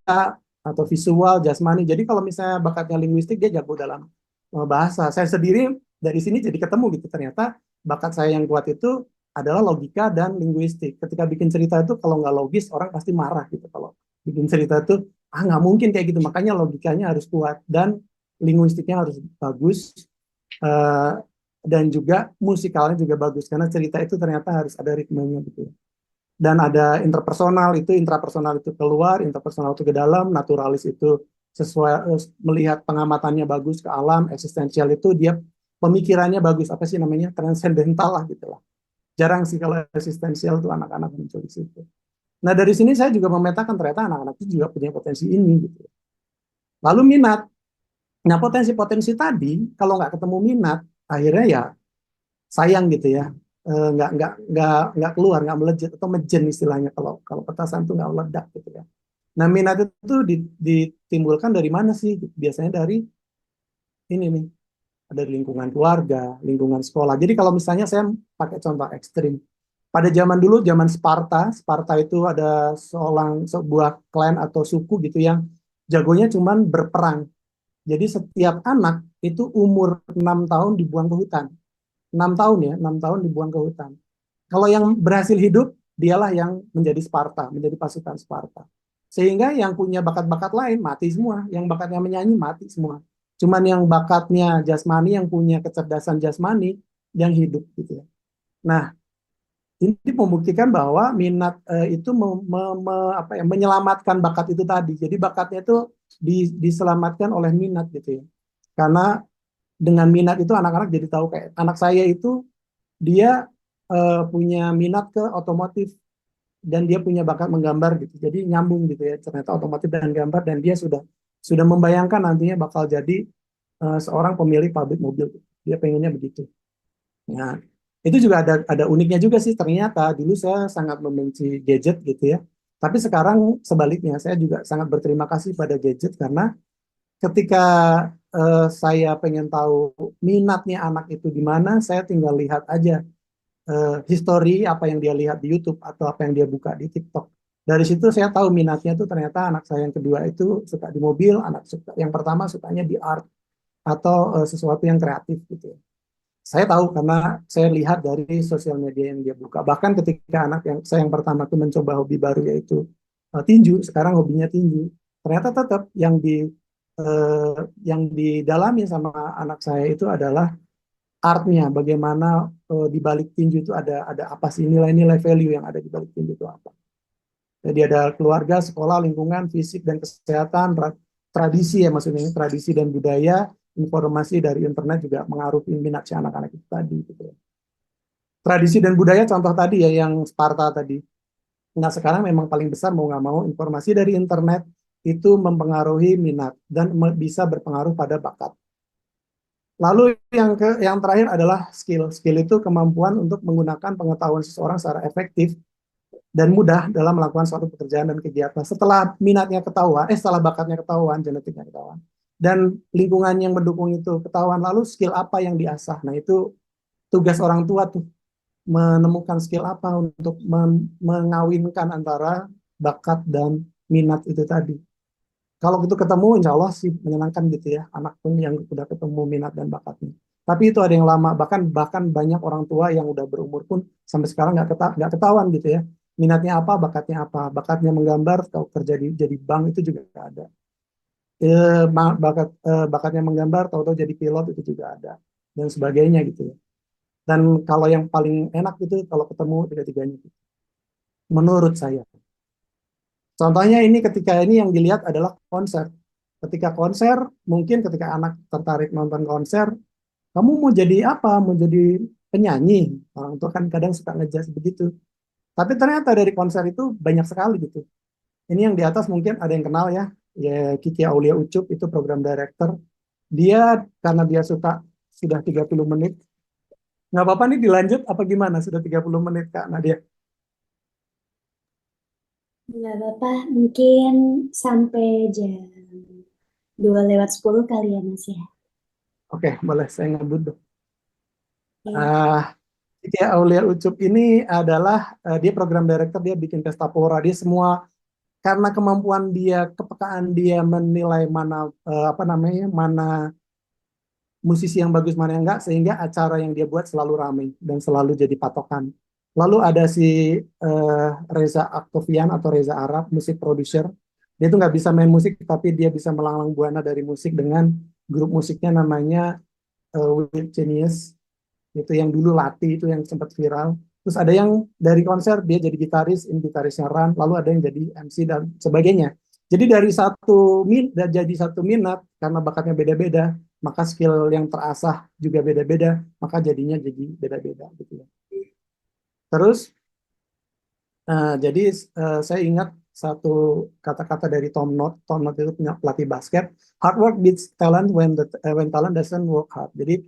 atau visual, jasmani. Jadi kalau misalnya bakatnya linguistik, dia jago dalam bahasa. Saya sendiri dari sini jadi ketemu gitu. Ternyata bakat saya yang kuat itu adalah logika dan linguistik. Ketika bikin cerita itu kalau nggak logis, orang pasti marah gitu. Kalau bikin cerita itu, nggak mungkin kayak gitu. Makanya logikanya harus kuat dan linguistiknya harus bagus. Dan juga musikalnya juga bagus. Karena cerita itu ternyata harus ada ritmenya gitu. Dan ada interpersonal, itu intrapersonal itu keluar, interpersonal itu ke dalam, naturalis itu sesuai melihat pengamatannya bagus ke alam, eksistensial itu dia pemikirannya bagus, apa sih namanya, transcendental lah gitu lah. Jarang sih kalau eksistensial tuh anak-anak muncul di situ. Nah dari sini saya juga memetakan ternyata anak-anak itu juga punya potensi ini gitu. Lalu minat. Nah potensi-potensi tadi kalau nggak ketemu minat, akhirnya ya sayang gitu ya. Nggak keluar, nggak melejit atau mejen istilahnya kalau kalau petasan tuh nggak meledak gitu ya. Nah minat itu ditimbulkan dari mana sih? Biasanya dari ini nih, dari lingkungan keluarga, lingkungan sekolah. Jadi kalau misalnya saya pakai contoh ekstrim, pada zaman dulu, zaman Sparta, Sparta itu ada sebuah klan atau suku gitu yang jagonya cuman berperang. Jadi setiap anak itu umur 6 tahun dibuang ke hutan. 6 tahun ya, 6 tahun dibuang ke hutan. Kalau yang berhasil hidup, dialah yang menjadi Sparta, menjadi pasukan Sparta. Sehingga yang punya bakat-bakat lain mati semua, yang bakatnya menyanyi mati semua. Cuman yang bakatnya jasmani, yang punya kecerdasan jasmani, yang hidup gitu ya. Nah, ini membuktikan bahwa minat itu menyelamatkan bakat itu tadi. Jadi bakatnya itu diselamatkan oleh minat gitu ya. Karena dengan minat itu anak-anak jadi tahu kayak anak saya itu dia punya minat ke otomotif dan dia punya bakat menggambar gitu. Jadi nyambung gitu ya. Ternyata otomotif dan gambar dan dia sudah membayangkan nantinya bakal jadi seorang pemilik pabrik mobil. Dia pengennya begitu. Nah, itu juga ada uniknya juga sih. Ternyata dulu saya sangat membenci gadget gitu ya. Tapi sekarang sebaliknya, saya juga sangat berterima kasih pada gadget karena ketika saya pengen tahu minatnya anak itu di mana, saya tinggal lihat aja history apa yang dia lihat di YouTube atau apa yang dia buka di TikTok. Dari situ saya tahu minatnya itu ternyata anak saya yang kedua itu suka di mobil, yang pertama sukanya di art atau sesuatu yang kreatif gitu ya. Saya tahu karena saya lihat dari sosial media yang dia buka. Bahkan ketika anak yang saya yang pertama tuh mencoba hobi baru yaitu tinju, sekarang hobinya tinju. Ternyata tetap yang didalami sama anak saya itu adalah artnya, bagaimana di balik tinju itu ada apa sih nilai-nilai value yang ada di balik tinju itu apa. Jadi ada keluarga, sekolah, lingkungan, fisik dan kesehatan, tradisi ya maksudnya ini tradisi dan budaya, informasi dari internet juga mengaruhi minat si anak-anak itu tadi gitu ya. Tradisi dan budaya contoh tadi ya yang Sparta tadi. Nah sekarang memang paling besar mau nggak mau informasi dari internet itu mempengaruhi minat dan bisa berpengaruh pada bakat. Lalu yang terakhir adalah skill. Skill itu kemampuan untuk menggunakan pengetahuan seseorang secara efektif dan mudah dalam melakukan suatu pekerjaan dan kegiatan. Setelah minatnya ketahuan, setelah bakatnya ketahuan, genetiknya ketahuan, dan lingkungan yang mendukung itu ketahuan, lalu skill apa yang diasah. Nah itu tugas orang tua tuh menemukan skill apa untuk mengawinkan antara bakat dan minat itu tadi. Kalau itu ketemu, insya Allah sih menyenangkan gitu ya, anak pun yang udah ketemu minat dan bakatnya. Tapi itu ada yang lama, bahkan banyak orang tua yang udah berumur pun sampai sekarang nggak ketahuan gitu ya. Minatnya apa, bakatnya menggambar, atau kerja jadi bank itu juga ada. Bakatnya menggambar, tahu-tahu jadi pilot itu juga ada, dan sebagainya gitu ya. Dan kalau yang paling enak itu kalau ketemu tiga-tiganya, menurut saya. Contohnya ini ketika ini yang dilihat adalah konser. Ketika konser, mungkin ketika anak tertarik nonton konser, kamu mau jadi apa? Mau jadi penyanyi? Orang tua kan kadang suka ngejudge begitu. Tapi ternyata dari konser itu banyak sekali gitu. Ini yang di atas mungkin ada yang kenal ya Kiki Aulia Ucup itu program director. Dia karena dia suka sudah 30 menit. Nggak apa-apa nih dilanjut apa gimana? Sudah 30 menit Kak Nadia. Nggak apa-apa, mungkin sampai jam 2:10 kali ya Mas ya. Oke, boleh saya ngebut dong. Oke. Kiki Aulia Ucup ini adalah dia program director, dia bikin pesta pora, dia semua karena kemampuan dia, kepekaan dia menilai mana musisi yang bagus mana yang enggak, sehingga acara yang dia buat selalu ramai dan selalu jadi patokan. Lalu ada si Reza Aktovian atau Reza Arab, musik producer. Dia tuh nggak bisa main musik, tapi dia bisa melanglang buana dari musik dengan grup musiknya namanya Weird Genius. Itu yang dulu Lati, itu yang sempat viral. Terus ada yang dari konser dia jadi gitaris, ini gitarisnya Ran, lalu ada yang jadi MC dan sebagainya. Jadi dari jadi satu minat karena bakatnya beda-beda, maka skill yang terasah juga beda-beda, maka jadinya jadi beda-beda gitu ya. Terus jadi saya ingat satu kata-kata dari Tom Knott. Tom Knott itu punya pelatih basket. Hard work beats talent when talent doesn't work hard. Jadi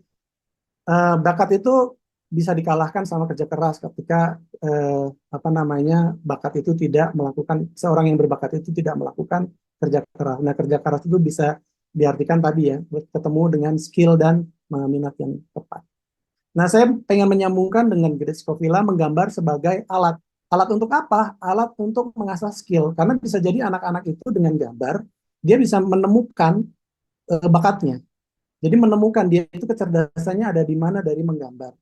bakat itu bisa dikalahkan sama kerja keras ketika bakat itu tidak melakukan, seorang yang berbakat itu tidak melakukan kerja keras. Nah, kerja keras itu bisa diartikan tadi ya, ketemu dengan skill dan minat yang tepat. Nah, saya pengen menyambungkan dengan Great Scovilla menggambar sebagai alat. Alat untuk apa? Alat untuk mengasah skill. Karena bisa jadi anak-anak itu dengan gambar, dia bisa menemukan bakatnya. Jadi menemukan dia itu kecerdasannya ada di mana dari menggambar.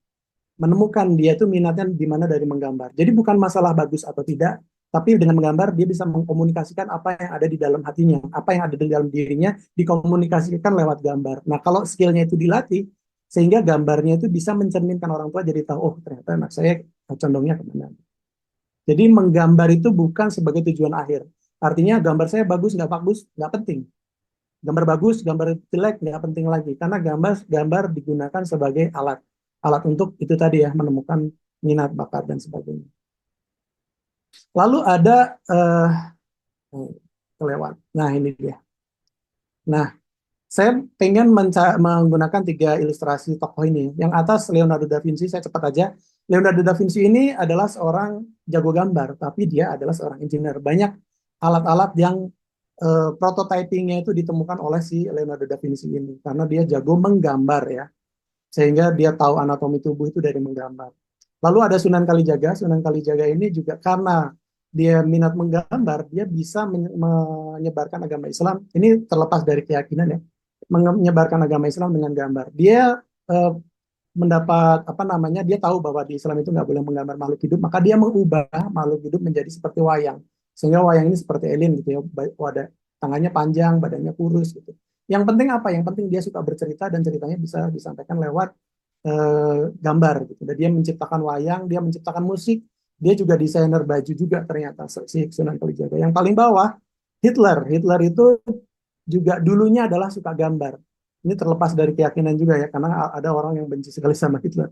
Menemukan dia itu minatnya di mana dari menggambar. Jadi bukan masalah bagus atau tidak, tapi dengan menggambar dia bisa mengkomunikasikan apa yang ada di dalam hatinya, apa yang ada di dalam dirinya dikomunikasikan lewat gambar. Nah, kalau skillnya itu dilatih, sehingga gambarnya itu bisa mencerminkan orang tua jadi tahu, oh ternyata anak saya condongnya kemana. Jadi menggambar itu bukan sebagai tujuan akhir. Artinya gambar saya bagus, nggak penting. Gambar bagus, gambar jelek, nggak penting lagi. Karena gambar digunakan sebagai alat. Alat untuk itu tadi ya, menemukan minat, bakat, dan sebagainya. Lalu ada, kelewat. Nah ini dia. Nah, saya pengen menggunakan 3 ilustrasi tokoh ini. Yang atas Leonardo da Vinci, saya cepat aja. Leonardo da Vinci ini adalah seorang jago gambar, tapi dia adalah seorang engineer. Banyak alat-alat yang prototypingnya itu ditemukan oleh si Leonardo da Vinci ini. Karena dia jago menggambar ya. Sehingga dia tahu anatomi tubuh itu dari menggambar. Lalu ada Sunan Kalijaga. Sunan Kalijaga ini juga karena dia minat menggambar, dia bisa menyebarkan agama Islam. Ini terlepas dari keyakinan ya, menyebarkan agama Islam dengan gambar. Dia mendapat dia tahu bahwa di Islam itu nggak boleh menggambar makhluk hidup, maka dia mengubah makhluk hidup menjadi seperti wayang, sehingga wayang ini seperti alien gitu ya, tangannya panjang, badannya kurus gitu. Yang penting apa? Yang penting dia suka bercerita dan ceritanya bisa disampaikan lewat gambar gitu. Dan dia menciptakan wayang, dia menciptakan musik, dia juga desainer baju juga ternyata si Sunan Kalijaga. Yang paling bawah Hitler itu juga dulunya adalah suka gambar. Ini terlepas dari keyakinan juga ya, karena ada orang yang benci sekali sama Hitler.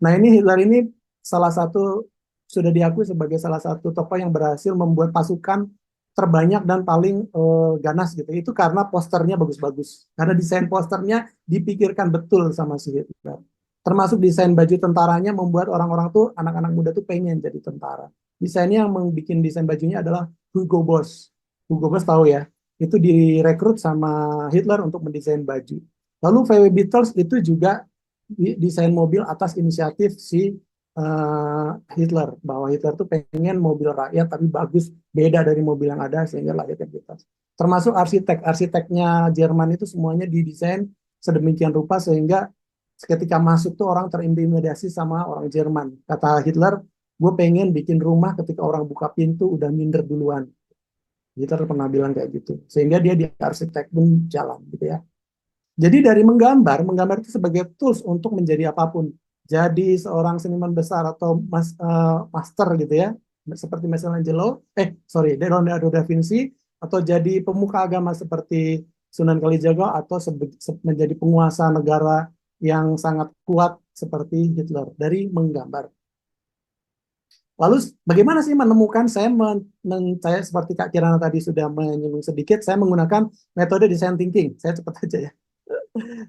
Nah ini Hitler ini sudah diakui sebagai salah satu tokoh yang berhasil membuat pasukan terbanyak dan paling ganas gitu. Itu karena posternya bagus-bagus. Karena desain posternya dipikirkan betul sama si Hitler. Termasuk desain baju tentaranya membuat orang-orang tuh, anak-anak muda tuh pengen jadi tentara. Desainnya yang membuat desain bajunya adalah Hugo Boss. Hugo Boss tahu ya, itu direkrut sama Hitler untuk mendesain baju. Lalu VW Beetles itu juga desain mobil atas inisiatif si Hitler, bahwa Hitler tuh pengen mobil rakyat tapi bagus, beda dari mobil yang ada, sehingga lahirnya Beetles. Termasuk arsiteknya Jerman itu semuanya didesain sedemikian rupa sehingga ketika masuk tuh orang terintimidasi sama orang Jerman. Kata Hitler, gue pengen bikin rumah ketika orang buka pintu udah minder duluan. Hitler pernah bilang kayak gitu. Sehingga dia di arsitek pun jalan gitu ya. Jadi dari menggambar itu sebagai tools untuk menjadi apapun. Jadi seorang seniman besar atau master gitu ya, seperti Leonardo da Vinci, atau jadi pemuka agama seperti Sunan Kalijaga, atau menjadi penguasa negara yang sangat kuat seperti Hitler dari menggambar. Lalu bagaimana sih menemukan? Saya seperti Kak Kirana tadi sudah menyinggung sedikit, saya menggunakan metode design thinking. Saya cepat aja ya.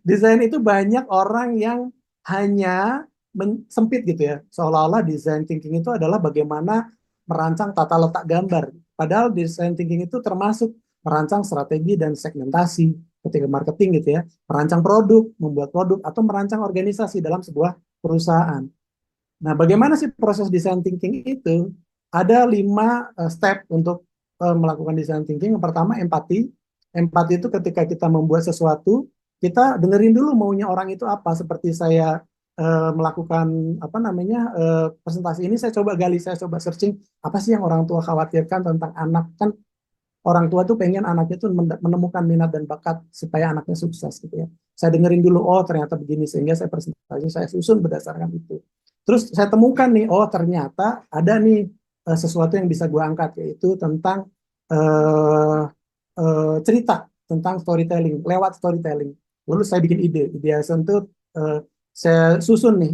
Desain itu banyak orang yang hanya sempit gitu ya, seolah-olah design thinking itu adalah bagaimana merancang tata letak gambar. Padahal design thinking itu termasuk merancang strategi dan segmentasi ketika marketing gitu ya, merancang produk, membuat produk, atau merancang organisasi dalam sebuah perusahaan. Nah, bagaimana sih proses design thinking itu? Ada 5 step untuk melakukan design thinking. Yang pertama, empati. Empati itu ketika kita membuat sesuatu, kita dengerin dulu maunya orang itu apa. Seperti saya melakukan presentasi ini, saya coba gali, saya coba searching apa sih yang orang tua khawatirkan tentang anak. Kan orang tua tuh pengen anaknya tuh menemukan minat dan bakat supaya anaknya sukses gitu ya. Saya dengerin dulu, oh ternyata begini, sehingga saya presentasi, saya susun berdasarkan itu. Terus saya temukan nih, oh ternyata ada nih sesuatu yang bisa gue angkat, yaitu tentang eh, cerita, tentang storytelling, lewat storytelling. Lalu saya bikin ide yayasan itu saya susun nih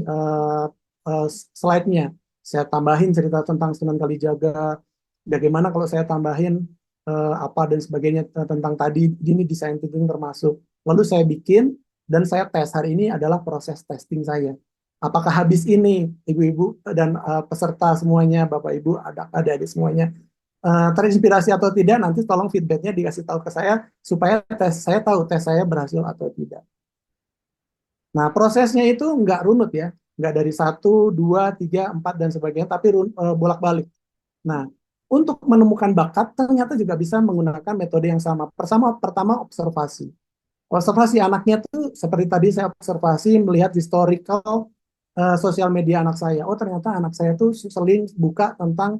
slide-nya. Saya tambahin cerita tentang Sunan Kalijaga, bagaimana kalau saya tambahin apa dan sebagainya tentang tadi, ini desain thinking termasuk. Lalu saya bikin dan saya tes. Hari ini adalah proses testing saya. Apakah habis ini ibu-ibu dan peserta semuanya, Bapak Ibu, adik-adik semuanya terinspirasi atau tidak, nanti tolong feedbacknya dikasih tahu ke saya supaya saya tahu tes saya berhasil atau tidak. Nah, prosesnya itu nggak runut ya, nggak dari 1, 2, 3, 4 dan sebagainya, tapi bolak-balik. Nah, untuk menemukan bakat ternyata juga bisa menggunakan metode yang sama. Pertama observasi. Observasi anaknya tuh seperti tadi saya observasi melihat historical sosial media anak saya. Oh, ternyata anak saya tuh sering buka tentang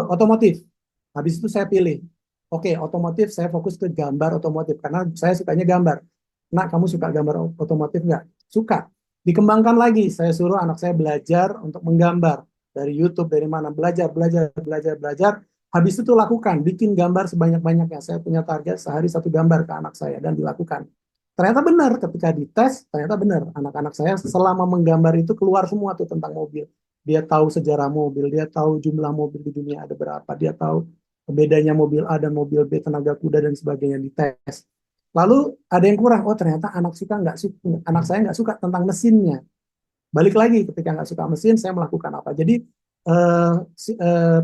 otomotif. Habis itu saya pilih. Oke, otomotif saya fokus ke gambar otomotif karena saya sukanya gambar. Nak, kamu suka gambar otomotif nggak? Suka. Dikembangkan lagi, saya suruh anak saya belajar untuk menggambar dari YouTube, dari mana, belajar. Habis itu lakukan, bikin gambar sebanyak-banyaknya. Saya punya target sehari 1 gambar ke anak saya dan dilakukan. Ternyata benar, ketika dites, ternyata benar. Anak-anak saya selama menggambar itu keluar semua tuh tentang mobil. Dia tahu sejarah mobil, dia tahu jumlah mobil di dunia ada berapa, dia tahu bedanya mobil A dan mobil B, tenaga kuda dan sebagainya dites. Lalu ada yang kurang, oh ternyata anak saya nggak suka tentang mesinnya. Balik lagi ketika nggak suka mesin, saya melakukan apa? Jadi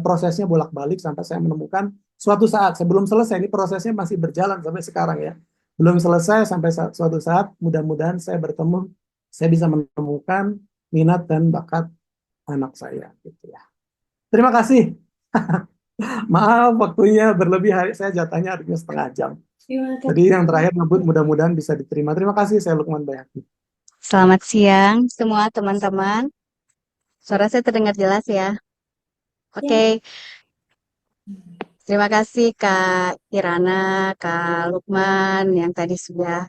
prosesnya bolak-balik sampai saya menemukan suatu saat, sebelum selesai, ini prosesnya masih berjalan sampai sekarang ya. Belum selesai sampai suatu saat, mudah-mudahan saya bisa menemukan minat dan bakat anak saya. Gitu ya. Terima kasih. Maaf waktunya berlebih, saya jatahnya harusnya setengah jam. Terima Jadi kasih. yang terakhir ngebut mudah-mudahan bisa diterima. Terima kasih, saya Lukman Bayhaqi. Selamat siang semua teman-teman. Suara saya terdengar jelas ya? Oke, terima kasih Kak Kirana, Kak Lukman yang tadi sudah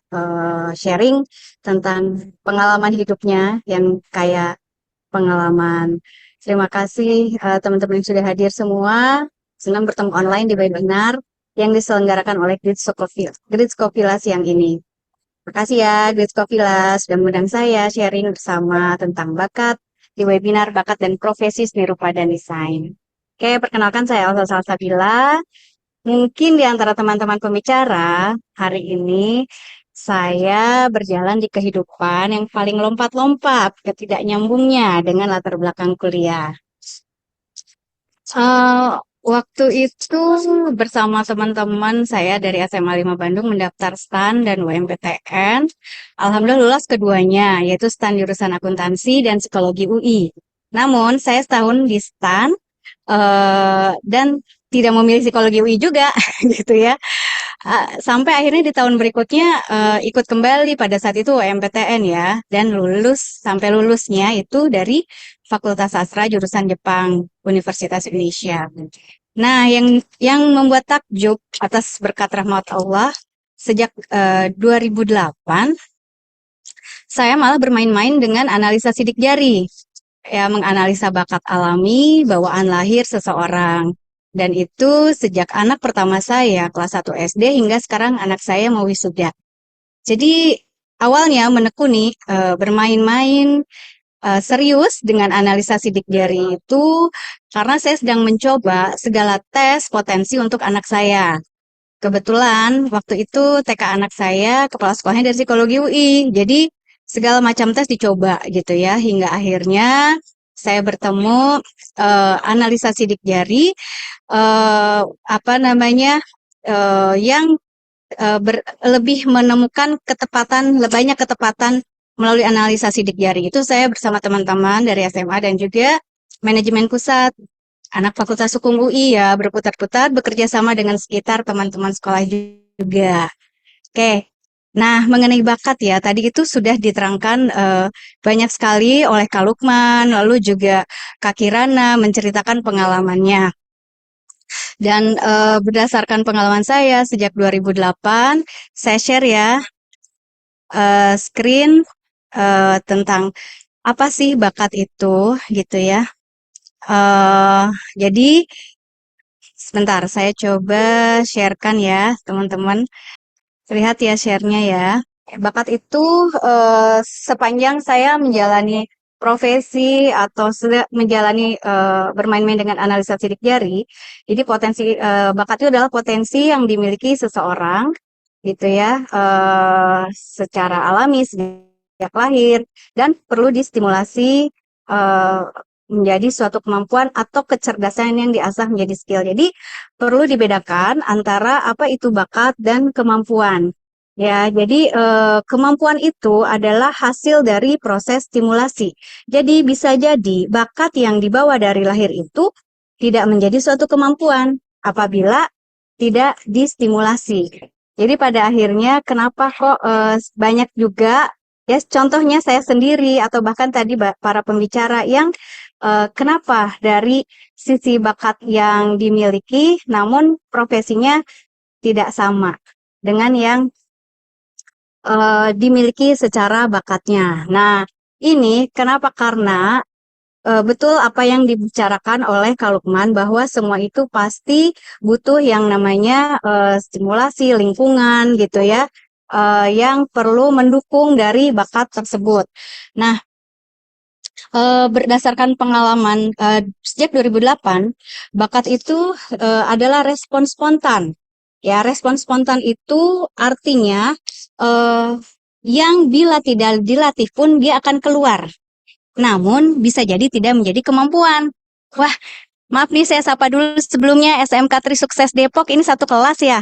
sharing tentang pengalaman hidupnya yang kayak pengalaman. Terima kasih teman-teman yang sudah hadir semua. Senang bertemu online di webinar yang diselenggarakan oleh Grid Skopilas yang ini. Makasih ya, Grid Skopilas, sudah mengundang saya sharing bersama tentang bakat di webinar Bakat dan Profesi Seni Rupa dan Desain. Oke, perkenalkan saya Elsa Salsabila. Mungkin di antara teman-teman pembicara, hari ini saya berjalan di kehidupan yang paling lompat-lompat, ketidaknyambungnya dengan latar belakang kuliah. Waktu itu bersama teman-teman saya dari SMA 5 Bandung mendaftar STAN dan UMPTN. Alhamdulillah lulus keduanya, yaitu STAN jurusan akuntansi dan psikologi UI. Namun saya setahun di STAN dan tidak memilih psikologi UI juga, gitu ya. Sampai akhirnya di tahun berikutnya ikut kembali pada saat itu UMPTN ya, dan sampai lulusnya itu dari Fakultas Sastra jurusan Jepang Universitas Indonesia. Nah, yang membuat takjub atas berkat rahmat Allah sejak 2008 saya malah bermain-main dengan analisa sidik jari. Ya, menganalisa bakat alami bawaan lahir seseorang. Dan itu sejak anak pertama saya kelas 1 SD hingga sekarang anak saya mau wisuda. Jadi awalnya menekuni bermain-main serius dengan analisa sidik jari itu karena saya sedang mencoba segala tes potensi untuk anak saya. Kebetulan waktu itu TK anak saya kepala sekolahnya dari psikologi UI. Jadi segala macam tes dicoba gitu ya hingga akhirnya saya bertemu analisa sidik jari yang lebih menemukan banyak ketepatan melalui analisa sidik jari. Itu saya bersama teman-teman dari SMA dan juga manajemen pusat, anak Fakultas Hukum UI ya, berputar-putar bekerja sama dengan sekitar teman-teman sekolah juga. Oke. Nah, mengenai bakat ya, tadi itu sudah diterangkan banyak sekali oleh Kak Lukman, lalu juga Kak Kirana menceritakan pengalamannya. Dan berdasarkan pengalaman saya sejak 2008, saya share ya screen tentang apa sih bakat itu gitu ya. Eh jadi sebentar saya coba sharekan ya teman-teman. Lihat ya share-nya ya. Bakat itu sepanjang saya menjalani profesi atau menjalani bermain-main dengan analisa sidik jari, jadi potensi bakat itu adalah potensi yang dimiliki seseorang gitu ya, secara alami sejak lahir dan perlu distimulasi eh, menjadi suatu kemampuan atau kecerdasan yang diasah menjadi skill. Jadi perlu dibedakan antara apa itu bakat dan kemampuan. Ya, jadi kemampuan itu adalah hasil dari proses stimulasi. Jadi bisa jadi bakat yang dibawa dari lahir itu tidak menjadi suatu kemampuan apabila tidak distimulasi. Jadi pada akhirnya kenapa kok banyak juga ya contohnya saya sendiri atau bahkan tadi para pembicara yang kenapa dari sisi bakat yang dimiliki namun profesinya tidak sama dengan yang dimiliki secara bakatnya. Nah, ini kenapa? Karena betul apa yang dibicarakan oleh Kak Lukman bahwa semua itu pasti butuh yang namanya stimulasi lingkungan gitu ya, yang perlu mendukung dari bakat tersebut. Nah, berdasarkan pengalaman sejak 2008, bakat itu adalah respon spontan. Ya, respon spontan itu artinya eh, yang bila tidak dilatih pun dia akan keluar. Namun bisa jadi tidak menjadi kemampuan. Wah, maaf nih saya sapa dulu sebelumnya SMK Tri Sukses Depok ini satu kelas ya.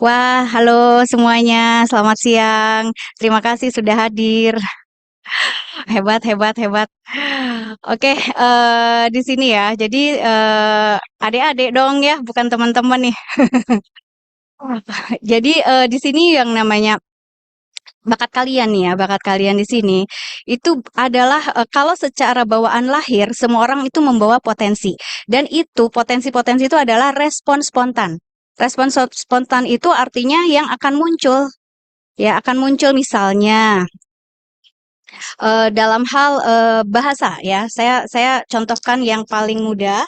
Wah, halo semuanya, selamat siang. Terima kasih sudah hadir. Hebat, hebat, hebat. Oke, di sini ya. Jadi adik-adik dong ya, bukan teman-teman nih. Jadi di sini yang namanya bakat kalian nih ya, bakat kalian di sini itu adalah kalau secara bawaan lahir semua orang itu membawa potensi dan itu potensi-potensi itu adalah respon spontan. Respon spontan itu artinya yang akan muncul ya akan muncul misalnya dalam hal bahasa ya. Saya contohkan yang paling mudah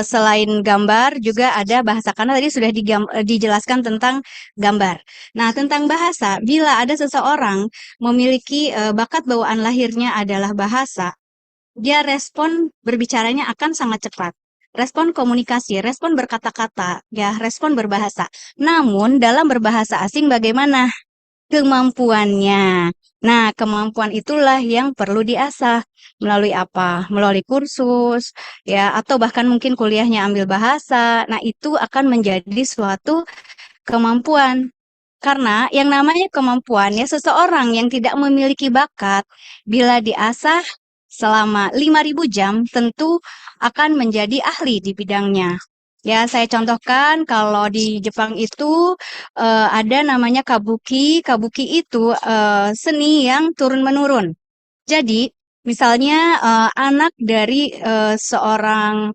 selain gambar juga ada bahasa karena tadi sudah dijelaskan tentang gambar. Nah, tentang bahasa, bila ada seseorang memiliki bakat bawaan lahirnya adalah bahasa, dia respon berbicaranya akan sangat cepat. Respon komunikasi, respon berkata-kata, ya, respon berbahasa. Namun dalam berbahasa asing bagaimana? Kemampuannya. Nah, kemampuan itulah yang perlu diasah melalui apa? Melalui kursus, ya, atau bahkan mungkin kuliahnya ambil bahasa. Nah, itu akan menjadi suatu kemampuan. Karena yang namanya kemampuan ya seseorang yang tidak memiliki bakat bila diasah selama 5.000 jam tentu akan menjadi ahli di bidangnya. Ya, saya contohkan kalau di Jepang itu ada namanya kabuki. Kabuki itu seni yang turun-menurun. Jadi, misalnya anak dari seorang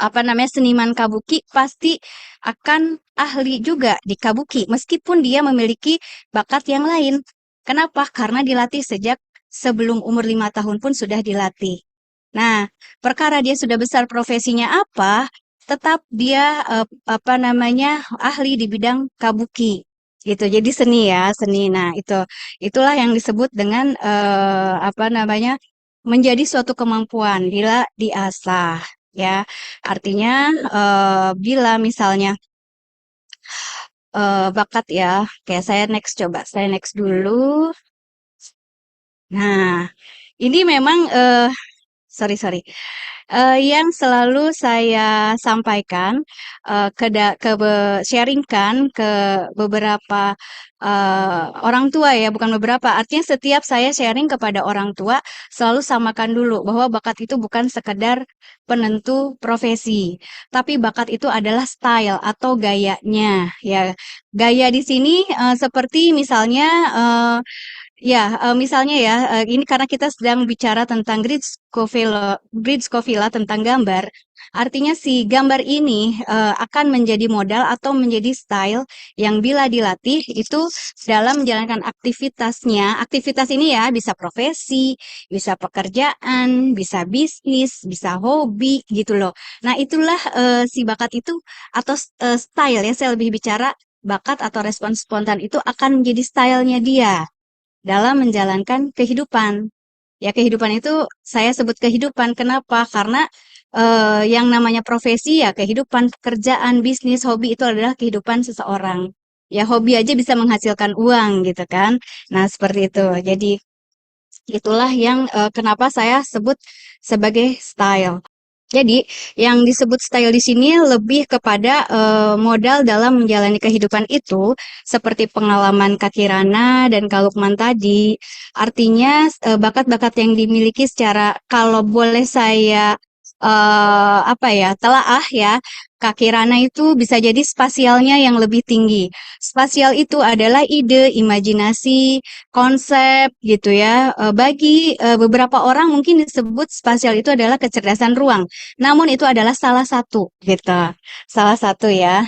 apa namanya seniman kabuki pasti akan ahli juga di kabuki meskipun dia memiliki bakat yang lain. Kenapa? Karena dilatih sejak sebelum umur 5 tahun pun sudah dilatih. Nah, perkara dia sudah besar profesinya apa, tetap dia apa namanya ahli di bidang kabuki gitu. Jadi seni ya, seni. Nah, itulah yang disebut dengan apa namanya menjadi suatu kemampuan bila diasah ya. Artinya bila misalnya bakat ya, kayak saya next coba, saya next dulu. Nah, ini memang sorry sorry. Yang selalu saya sampaikan sharingkan ke beberapa orang tua ya, bukan beberapa. Artinya setiap saya sharing kepada orang tua selalu samakan dulu bahwa bakat itu bukan sekedar penentu profesi, tapi bakat itu adalah style atau gayanya ya. Gaya di sini seperti misalnya Misalnya ya, ini karena kita sedang bicara tentang Grid Scovilla tentang gambar. Artinya si gambar ini akan menjadi modal atau menjadi style yang bila dilatih itu dalam menjalankan aktivitasnya. Aktivitas ini ya bisa profesi, bisa pekerjaan, bisa bisnis, bisa hobi gitu loh. Nah, itulah si bakat itu atau style ya, saya lebih bicara bakat atau respons spontan itu akan menjadi stylenya dia dalam menjalankan kehidupan. Ya, kehidupan itu saya sebut kehidupan. Kenapa? Karena yang namanya profesi ya kehidupan, pekerjaan, bisnis, hobi itu adalah kehidupan seseorang. Ya, hobi aja bisa menghasilkan uang gitu kan. Nah, seperti itu. Jadi, itulah yang kenapa saya sebut sebagai style. Jadi, yang disebut style di sini lebih kepada modal dalam menjalani kehidupan itu, seperti pengalaman Kak Kirana dan Kak Lukman tadi. Artinya, bakat-bakat yang dimiliki secara, kalau boleh saya telaah ya, Kak Kirana itu bisa jadi spasialnya yang lebih tinggi. Spasial itu adalah ide, imajinasi, konsep gitu ya. Bagi beberapa orang mungkin disebut spasial itu adalah kecerdasan ruang. Namun itu adalah salah satu gitu. Salah satu ya.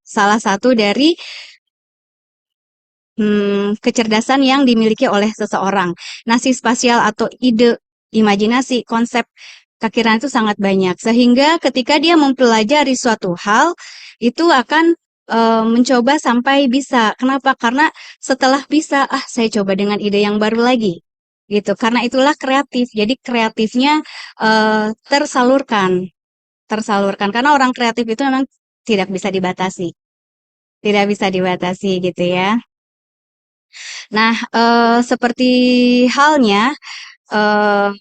Salah satu dari kecerdasan yang dimiliki oleh seseorang. Nasi spasial atau ide, imajinasi, konsep kekiran itu sangat banyak. Sehingga ketika dia mempelajari suatu hal, itu akan mencoba sampai bisa. Kenapa? Karena setelah bisa, saya coba dengan ide yang baru lagi. Gitu. Karena itulah kreatif. Jadi kreatifnya tersalurkan. Tersalurkan. Karena orang kreatif itu memang tidak bisa dibatasi. Tidak bisa dibatasi gitu ya. Nah, seperti halnya, eee,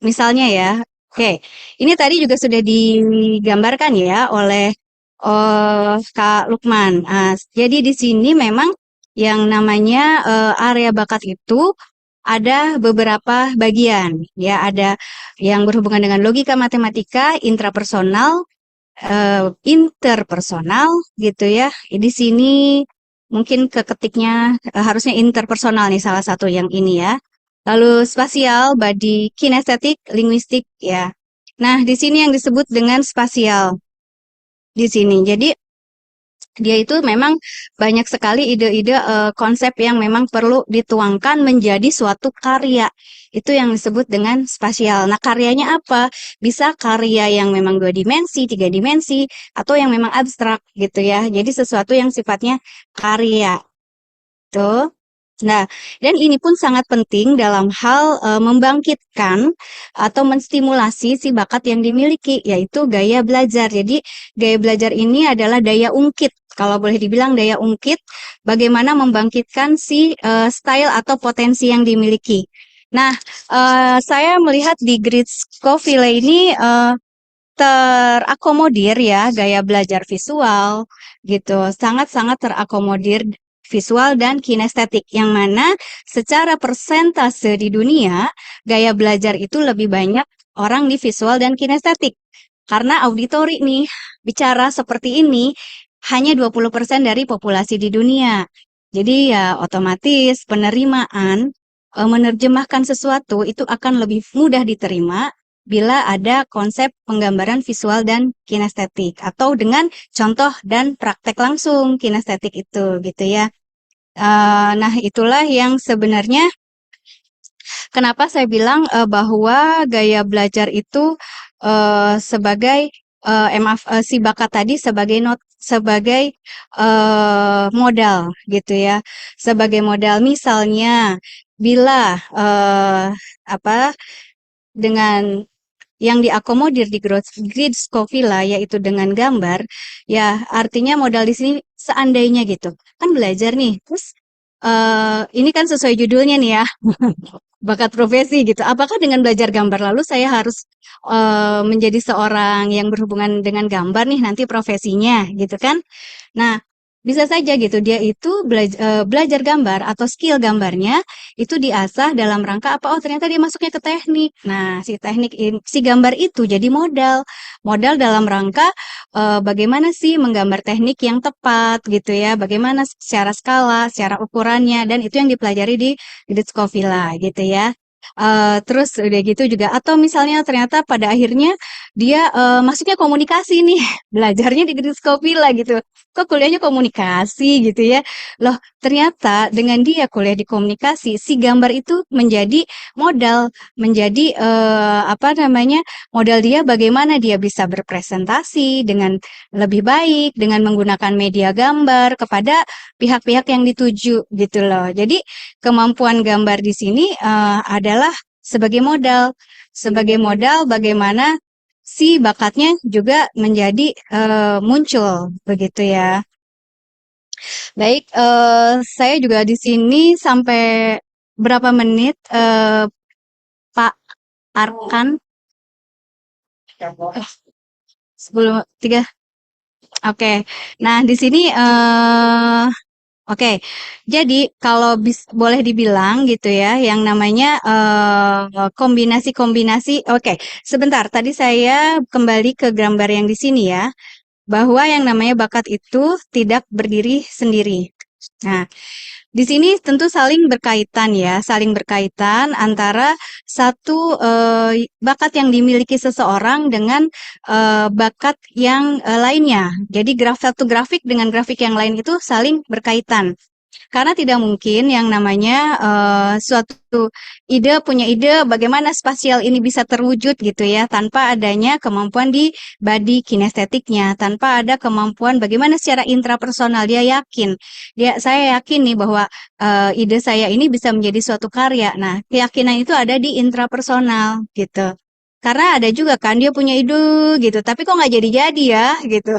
misalnya ya, oke, ini tadi juga sudah digambarkan ya oleh, Kak Lukman. Jadi di sini memang yang namanya, area bakat itu ada beberapa bagian, ya, ada yang berhubungan dengan logika, matematika, intrapersonal, interpersonal gitu ya. Di sini mungkin keketiknya harusnya interpersonal nih salah satu yang ini ya. Lalu spasial, body, kinestetik, linguistik ya. Nah, di sini yang disebut dengan spasial di sini. Jadi dia itu memang banyak sekali ide-ide konsep yang memang perlu dituangkan menjadi suatu karya. Itu yang disebut dengan spasial. Nah, karyanya apa? Bisa karya yang memang 2 dimensi, 3 dimensi, atau yang memang abstrak gitu ya. Jadi sesuatu yang sifatnya karya. Tuh. Nah, dan ini pun sangat penting dalam hal membangkitkan atau menstimulasi si bakat yang dimiliki, yaitu gaya belajar. Jadi, gaya belajar ini adalah daya ungkit. Kalau boleh dibilang daya ungkit, bagaimana membangkitkan si style atau potensi yang dimiliki. Nah, saya melihat di Grid Scoville ini terakomodir ya gaya belajar visual gitu, sangat-sangat terakomodir visual dan kinestetik yang mana secara persentase di dunia gaya belajar itu lebih banyak orang di visual dan kinestetik. Karena auditori nih bicara seperti ini hanya 20% dari populasi di dunia. Jadi ya otomatis penerimaan menerjemahkan sesuatu itu akan lebih mudah diterima bila ada konsep penggambaran visual dan kinestetik atau dengan contoh dan praktek langsung kinestetik itu gitu ya. Nah, itulah yang sebenarnya kenapa saya bilang bahwa gaya belajar itu sebagai si bakat tadi sebagai modal gitu ya, sebagai modal misalnya bila dengan yang diakomodir di Grid Scovilla yaitu dengan gambar, ya artinya modal di sini seandainya gitu. Kan belajar nih, terus ini kan sesuai judulnya nih ya, bakat profesi gitu. Apakah dengan belajar gambar lalu saya harus menjadi seorang yang berhubungan dengan gambar nih nanti profesinya gitu kan? Nah, bisa saja gitu dia itu belajar gambar atau skill gambarnya itu diasah dalam rangka apa? Oh, ternyata dia masuknya ke teknik. Nah, si gambar itu jadi modal dalam rangka bagaimana sih menggambar teknik yang tepat gitu ya, bagaimana secara skala, secara ukurannya, dan itu yang dipelajari di Scovilla gitu ya. Terus udah gitu juga atau misalnya ternyata pada akhirnya dia masuknya komunikasi nih, belajarnya di Scovilla gitu. Kok kuliahnya komunikasi gitu ya. Loh, ternyata dengan dia kuliah di komunikasi, si gambar itu menjadi modal, menjadi apa namanya? Modal dia bagaimana dia bisa berpresentasi dengan lebih baik dengan menggunakan media gambar kepada pihak-pihak yang dituju gitu loh. Jadi kemampuan gambar di sini adalah sebagai modal bagaimana si bakatnya juga menjadi muncul begitu ya. Baik, saya juga di sini sampai berapa menit, Pak Arkan? 10 3. Oke. Nah, di sini oke. Jadi kalau boleh dibilang gitu ya, yang namanya kombinasi-kombinasi. Oke, sebentar. Tadi saya kembali ke gambar yang di sini ya, bahwa yang namanya bakat itu tidak berdiri sendiri. Nah, di sini tentu saling berkaitan ya, saling berkaitan antara satu bakat yang dimiliki seseorang dengan bakat yang lainnya. Jadi satu grafik dengan grafik yang lain itu saling berkaitan. Karena tidak mungkin yang namanya suatu punya ide bagaimana spasial ini bisa terwujud gitu ya, tanpa adanya kemampuan di body kinestetiknya, tanpa ada kemampuan bagaimana secara intrapersonal saya yakin nih bahwa ide saya ini bisa menjadi suatu karya. Nah, keyakinan itu ada di intrapersonal gitu. Karena ada juga kan dia punya ide gitu, tapi kok nggak jadi-jadi ya gitu.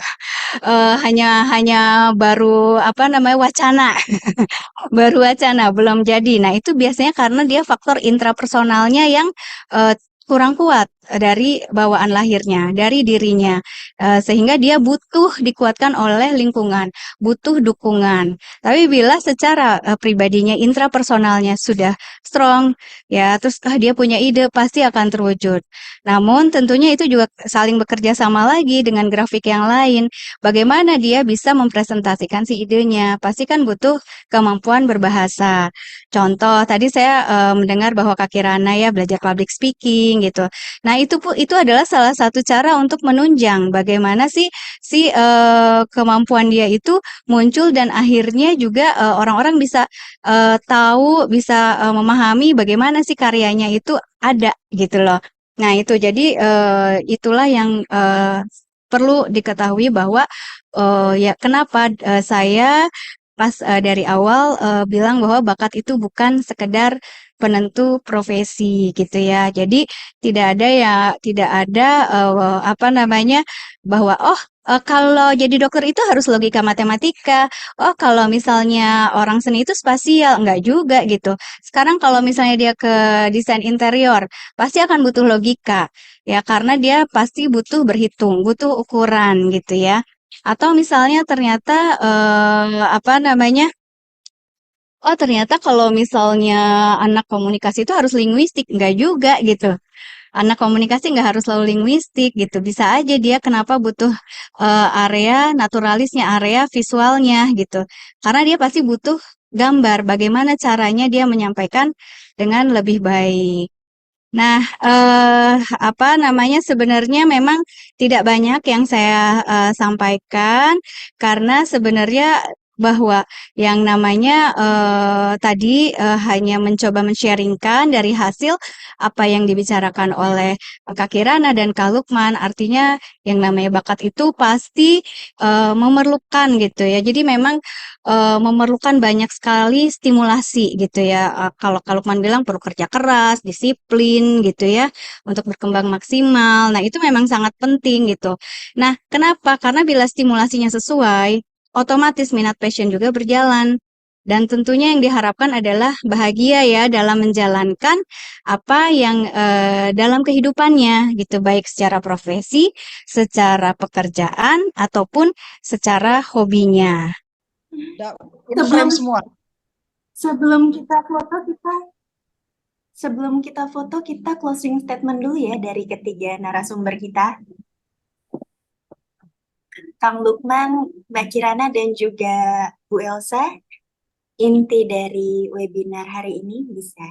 Hanya baru apa namanya wacana. Baru wacana, belum jadi. Nah, itu biasanya karena dia faktor intrapersonalnya yang kurang kuat dari bawaan lahirnya, dari dirinya. Sehingga dia butuh dikuatkan oleh lingkungan, butuh dukungan. Tapi bila secara pribadinya, intrapersonalnya sudah strong, ya, terus dia punya ide, pasti akan terwujud. Namun tentunya itu juga saling bekerja sama lagi dengan grafik yang lain. Bagaimana dia bisa mempresentasikan si idenya? Pasti kan butuh kemampuan berbahasa. Contoh, tadi saya mendengar bahwa Kak Kirana ya belajar public speaking gitu. Nah, itu adalah salah satu cara untuk menunjang bagaimana sih si kemampuan dia itu muncul dan akhirnya juga orang-orang bisa tahu, bisa memahami bagaimana sih karyanya itu ada gitu loh. Nah, itu jadi itulah yang perlu diketahui bahwa ya kenapa saya pas dari awal bilang bahwa bakat itu bukan sekedar penentu profesi gitu ya. Jadi tidak ada apa namanya bahwa kalau jadi dokter itu harus logika matematika. Oh, kalau misalnya orang seni itu spasial, enggak juga gitu. Sekarang kalau misalnya dia ke desain interior, pasti akan butuh logika. Ya, karena dia pasti butuh berhitung, butuh ukuran gitu ya. Atau misalnya ternyata apa namanya? Oh, ternyata kalau misalnya anak komunikasi itu harus linguistik, enggak juga gitu. Anak komunikasi nggak harus selalu linguistik gitu. Bisa aja dia kenapa butuh area naturalisnya, area visualnya gitu. Karena dia pasti butuh gambar, bagaimana caranya dia menyampaikan dengan lebih baik. Nah, apa namanya, sebenarnya memang tidak banyak yang saya sampaikan karena sebenarnya bahwa yang namanya tadi hanya mencoba men-sharing-kan dari hasil apa yang dibicarakan oleh Kak Kirana dan Kak Lukman. Artinya yang namanya bakat itu pasti memerlukan gitu ya. Jadi memang memerlukan banyak sekali stimulasi gitu ya. Kalau Kak Lukman bilang perlu kerja keras, disiplin gitu ya, untuk berkembang maksimal. Nah, itu memang sangat penting gitu. Nah, kenapa? Karena bila stimulasinya sesuai, otomatis minat passion juga berjalan. Dan tentunya yang diharapkan adalah bahagia ya dalam menjalankan apa yang dalam kehidupannya gitu, baik secara profesi, secara pekerjaan, ataupun secara hobinya. Itu frame Sebelum semua. sebelum kita foto kita closing statement dulu ya dari ketiga narasumber kita, Kang Lukman, Mbak Kirana dan juga Bu Elsa. Inti dari webinar hari ini bisa.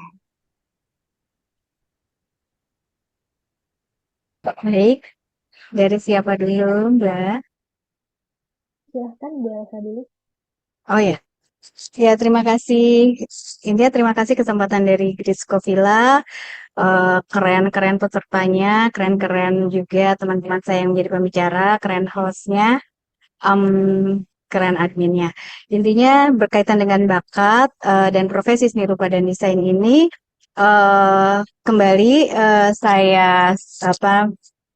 Baik, dari siapa dulu, Mbak? Silahkan Bu Elsa dulu. Oh ya, ya terima kasih. Intinya terima kasih kesempatan dari Grisco Villa. Keren-keren pesertanya, keren-keren juga teman-teman saya yang menjadi pembicara, keren hostnya, keren adminnya. Intinya berkaitan dengan bakat dan profesi seni rupa dan desain ini, kembali saya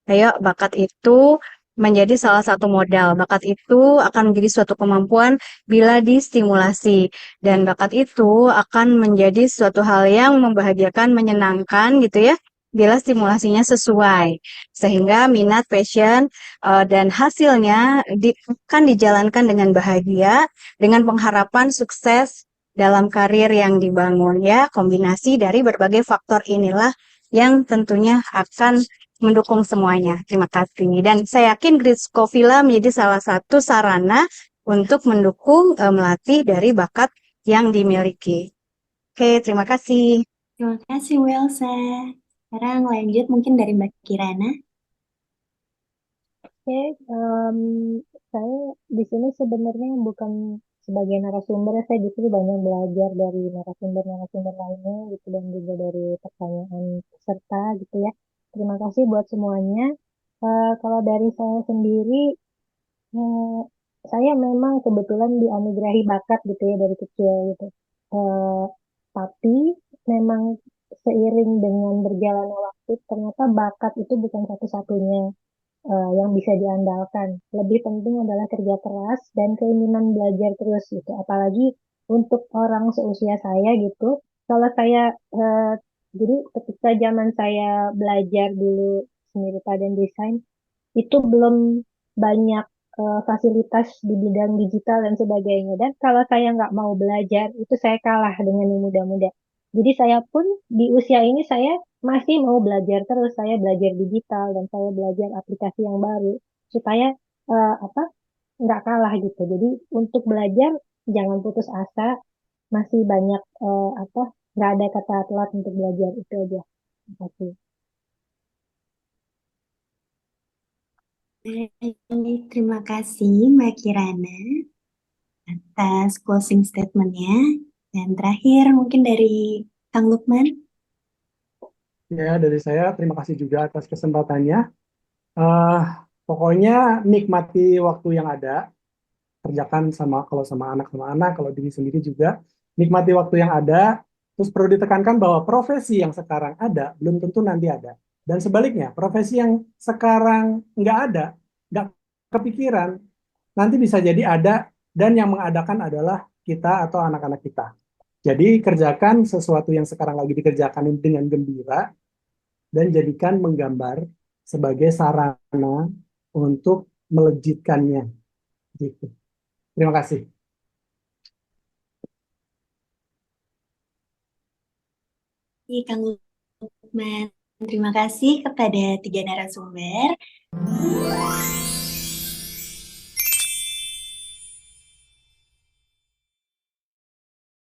ayo bakat itu menjadi salah satu modal. Bakat itu akan menjadi suatu kemampuan bila distimulasi. Dan bakat itu akan menjadi suatu hal yang membahagiakan, menyenangkan gitu ya, bila stimulasinya sesuai. Sehingga minat, passion, dan hasilnya akan dijalankan dengan bahagia, dengan pengharapan sukses dalam karir yang dibangun ya. Kombinasi dari berbagai faktor inilah yang tentunya akan mendukung semuanya. Terima kasih. Dan saya yakin Grisco Villa menjadi salah satu sarana untuk mendukung melatih dari bakat yang dimiliki. Oke, terima kasih. Terima kasih Bu Elsa. Sekarang lanjut mungkin dari Mbak Kirana. Oke, saya di sini sebenarnya bukan sebagai narasumber, saya justru banyak belajar dari narasumber-narasumber lainnya gitu dan juga dari pertanyaan peserta gitu ya. Terima kasih buat semuanya. Kalau dari saya sendiri, eh, saya memang kebetulan dianugerahi bakat gitu ya dari kecil gitu. Eh, tapi memang seiring dengan berjalannya waktu, ternyata bakat itu bukan satu-satunya yang bisa diandalkan. Lebih penting adalah kerja keras dan keinginan belajar terus gitu. Apalagi untuk orang seusia saya gitu. Kalau saya jadi ketika zaman saya belajar dulu seni rupa dan desain itu belum banyak fasilitas di bidang digital dan sebagainya. Dan kalau saya nggak mau belajar, itu saya kalah dengan yang muda-muda. Jadi saya pun di usia ini saya masih mau belajar terus. Saya belajar digital dan saya belajar aplikasi yang baru supaya apa nggak kalah gitu. Jadi untuk belajar jangan putus asa. Masih banyak nggak ada kata telat untuk belajar itu aja. Terima kasih. Baik, terima kasih Mbak Kirana atas closing statement-nya. Dan terakhir mungkin dari Kang Lukman. Ya, dari saya terima kasih juga atas kesempatannya. Eh, Pokoknya nikmati waktu yang ada, kerjakan kalau sama anak, kalau diri sendiri juga, nikmati waktu yang ada, terus perlu ditekankan bahwa profesi yang sekarang ada, belum tentu nanti ada. Dan sebaliknya, profesi yang sekarang nggak ada, nggak kepikiran, nanti bisa jadi ada, dan yang mengadakan adalah kita atau anak-anak kita. Jadi kerjakan sesuatu yang sekarang lagi dikerjakan dengan gembira, dan jadikan menggambar sebagai sarana untuk melejitkannya. Gitu. Terima kasih. Kang Lukman, terima kasih kepada tiga narasumber.